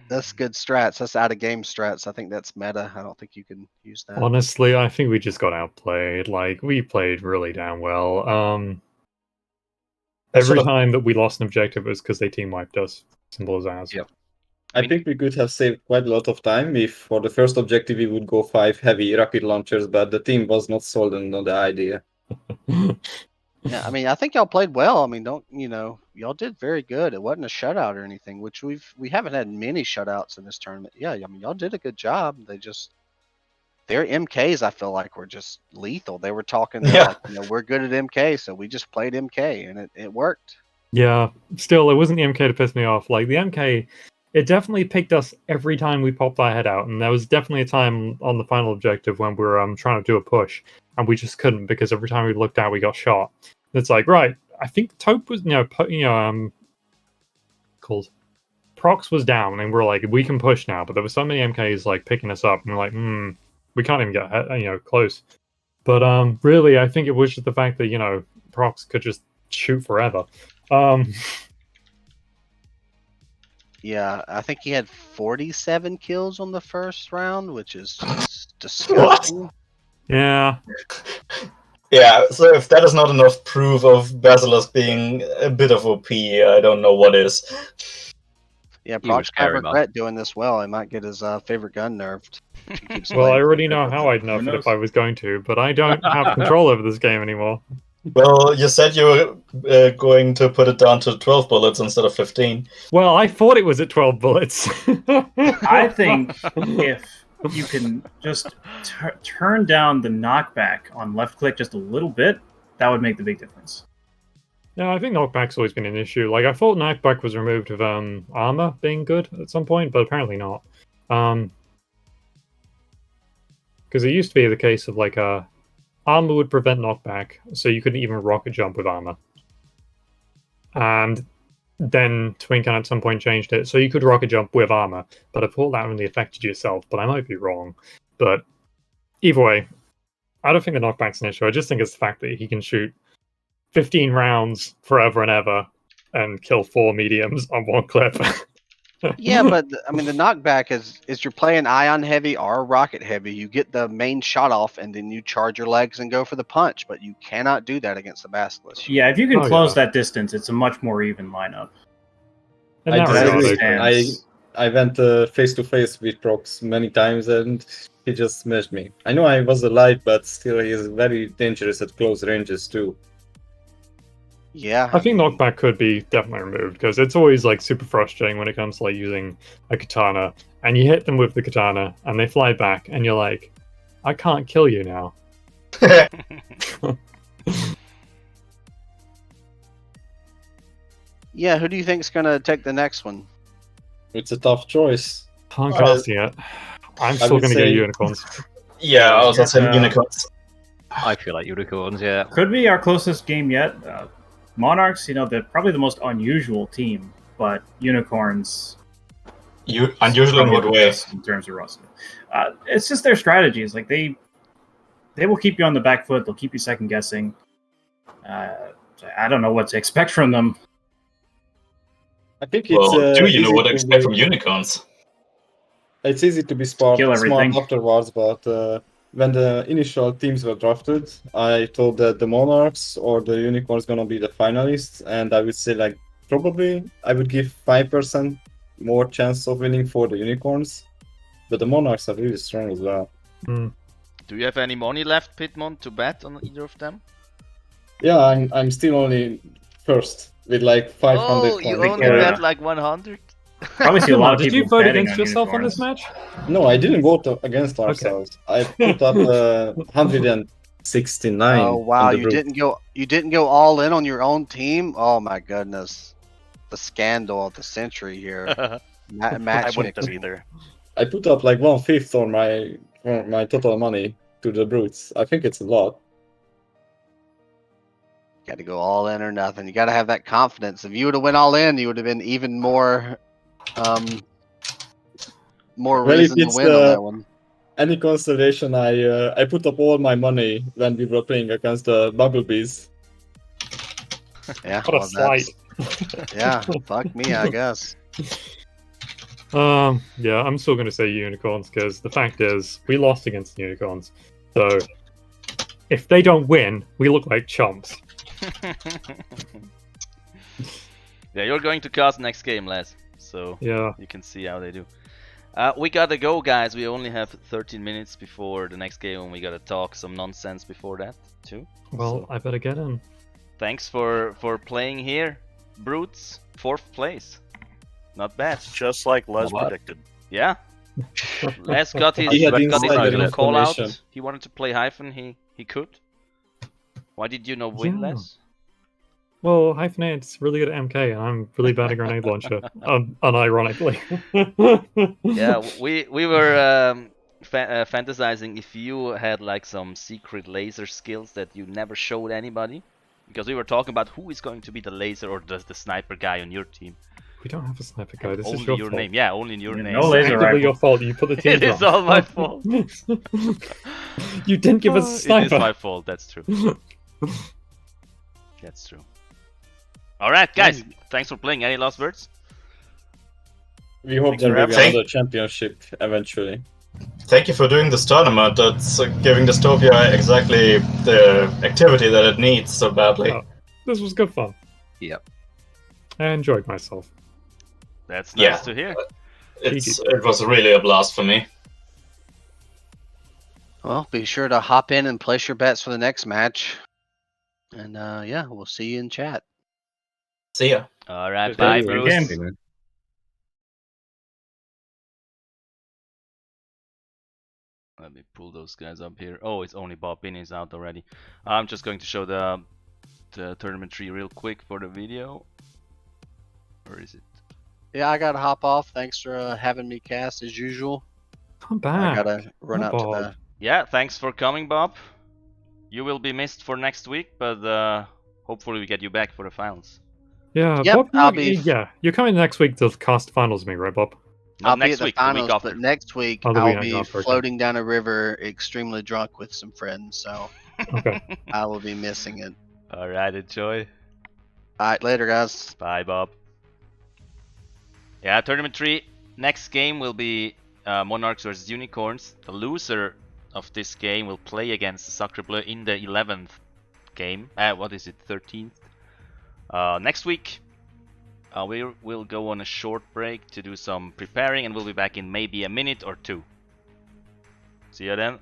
That's good strats. That's out of game strats. I think that's meta. I don't think you can use that. Honestly, I think we just got outplayed. Like, we played really damn well. Every should've- time that we lost an objective, it was because they team wiped us. Simple as that. Yep. I think we could have saved quite a lot of time if for the first objective we would go 5 heavy rocket launchers, but the team was not sold on the idea. Yeah, I mean, I think y'all played well. I mean, y'all did very good. It wasn't a shutout or anything, which we haven't had many shutouts in this tournament. Yeah, I mean, y'all did a good job. Their MKs, I feel like, were just lethal. They were talking, they're like, we're good at MK, so we just played MK, and it worked. Yeah, still, it wasn't the MK to piss me off. Like, the MK, it definitely picked us every time we popped our head out, and there was definitely a time on the final objective when we were trying to do a push, and we just couldn't, because every time we looked out, we got shot. It's like, right, I think Taupe was, called Prox was down, and we're like, we can push now, but there were so many MKs, like, picking us up, and we're like, we can't even get, close. But, really, I think it was just the fact that, Prox could just shoot forever. Yeah, I think he had 47 kills on the first round, which is just disgusting. Yeah. Yeah, so if that is not enough proof of Basilisk being a bit of OP, I don't know what is. Yeah, He was Prox might scary, man. regret doing this well. He might get his favorite gun nerfed. if he keeps Well, I playing already so know good how with I'd nerf it if I was going to, but I don't have control over this game anymore. Well, you said you were going to put it down to 12 bullets instead of 15. Well, I thought it was at 12 bullets. I think if you can just turn down the knockback on left click just a little bit, that would make the big difference. Yeah, I think knockback's always been an issue. Like, I thought knockback was removed with armor being good at some point, but apparently not. Because it used to be the case of, like, armor would prevent knockback, so you couldn't even rocket jump with armor. And then Twinkan at some point changed it, so you could rocket jump with armor, but I thought that only affected yourself, but I might be wrong. But either way, I don't think the knockback's an issue. I just think it's the fact that he can shoot 15 rounds forever and ever and kill 4 mediums on one clip. Yeah, but I mean, the knockback is you're playing ion heavy or rocket heavy. You get the main shot off, and then you charge your legs and go for the punch. But you cannot do that against the Basilisk. Yeah, if you can close that distance, it's a much more even lineup. I went face to face with Prox many times, and he just smashed me. I know I was alive, but still, he is very dangerous at close ranges too. Yeah, I think knockback could be definitely removed because it's always like super frustrating when it comes to like using a katana and you hit them with the katana and they fly back and you're like, I can't kill you now. Yeah, who do you think is gonna take the next one? It's a tough choice. Can't see it. I'm still gonna go unicorns. Yeah, I was also saying unicorns. I feel like unicorns, yeah. Could be our closest game yet. Monarchs, they're probably the most unusual team, but unicorns. Unusual in what way? In terms of roster, it's just their strategies. Like they will keep you on the back foot. They'll keep you second guessing. I don't know what to expect from them. I think it's. Do you know easy what to expect from unicorns? It's easy to be smart Kill everything. afterwards, but when the initial teams were drafted, I thought that the Monarchs or the Unicorns gonna be the finalists, and I would say like probably I would give 5% more chance of winning for the Unicorns, but the Monarchs are really strong as well. Do you have any money left, Pitmon, to bet on either of them? Yeah, I'm still only first with like 500. Oh, you only bet like 100? Probably see a lot of Did people you vote betting against on yourself on unicorns. this match? No, I didn't vote against ourselves. I put up 169. Oh wow, on the you group. didn't go all in on your own team. Oh my goodness, the scandal of the century here. I wouldn't have either. I put up like 1/5 on my total money to the brutes. I think it's a lot. Got to go all in or nothing. You got to have that confidence. If you would have went all in, you would have been even more Well, if reason to it's win on that one. any consolation, I put up all my money when we were playing against the Bumblebees. Yeah, What a slight. Yeah, fuck me, I guess. Yeah, I'm still gonna say unicorns because the fact is we lost against the unicorns. So if they don't win, we look like chumps. Yeah, you're going to cast next game, Les. So Yeah. you can see how they do. We gotta go, guys. We only have 13 minutes before the next game, and we gotta talk some nonsense before that too. Well, So, I better get in. thanks for playing here, Brutes. 4th place, not bad. Just like Les predicted. Yeah. Les got his, He had got his insider little call out. information. He wanted to play Hyphen. He could. Why did you not win, Yeah. Les? Well, Hyphenate's really good at MK, and I'm really bad at grenade launcher. Unironically. Yeah, we were fantasizing if you had like some secret laser skills that you never showed anybody, because we were talking about who is going to be the laser or the sniper guy on your team. We don't have a sniper guy. This Only is your your fault. name. Yeah, only in your name. No laser Actively rifle. your fault. You put the team It is all my fault. You didn't give us a sniper. It is my fault. That's true. That's true. All right, guys. Thanks for playing. Any last words? We hope there will be another championship eventually. Thank you for doing this tournament. That's giving Dystopia exactly the activity that it needs so badly. Oh, this was good fun. Yep. I enjoyed myself. That's nice Yeah. to hear. It was really a blast for me. Well, be sure to hop in and place your bets for the next match. And yeah, we'll see you in chat. See ya. All right, Good bye, game. Bruce. Good game. Let me pull those guys up here. Oh, it's only Bob Binny's out already. I'm just going to show the tournament tree real quick for the video. Where is it? Yeah, I gotta hop off. Thanks for having me cast as usual. Come I back. gotta run out to Bob. the. Yeah, thanks for coming, Bob. You will be missed for next week, but hopefully we get you back for the finals. Yeah, Yep, Bob, I'll be- yeah, you're coming next week to cast finals with me, right, Bob? Not I'll be next at the week, the week finals, after. but next week Oh, the I'll week be after, okay. floating down a river, extremely drunk with some friends. So Okay. I will be missing it. All right, enjoy. All right, later, guys. Bye, Bob. Yeah, tournament 3. Next game will be Monarchs versus Unicorns. The loser of this game will play against Sacrebleu in the 11th game. What is it, 13th? Next week, we will go on a short break to do some preparing, and we'll be back in maybe a minute or two. See you then.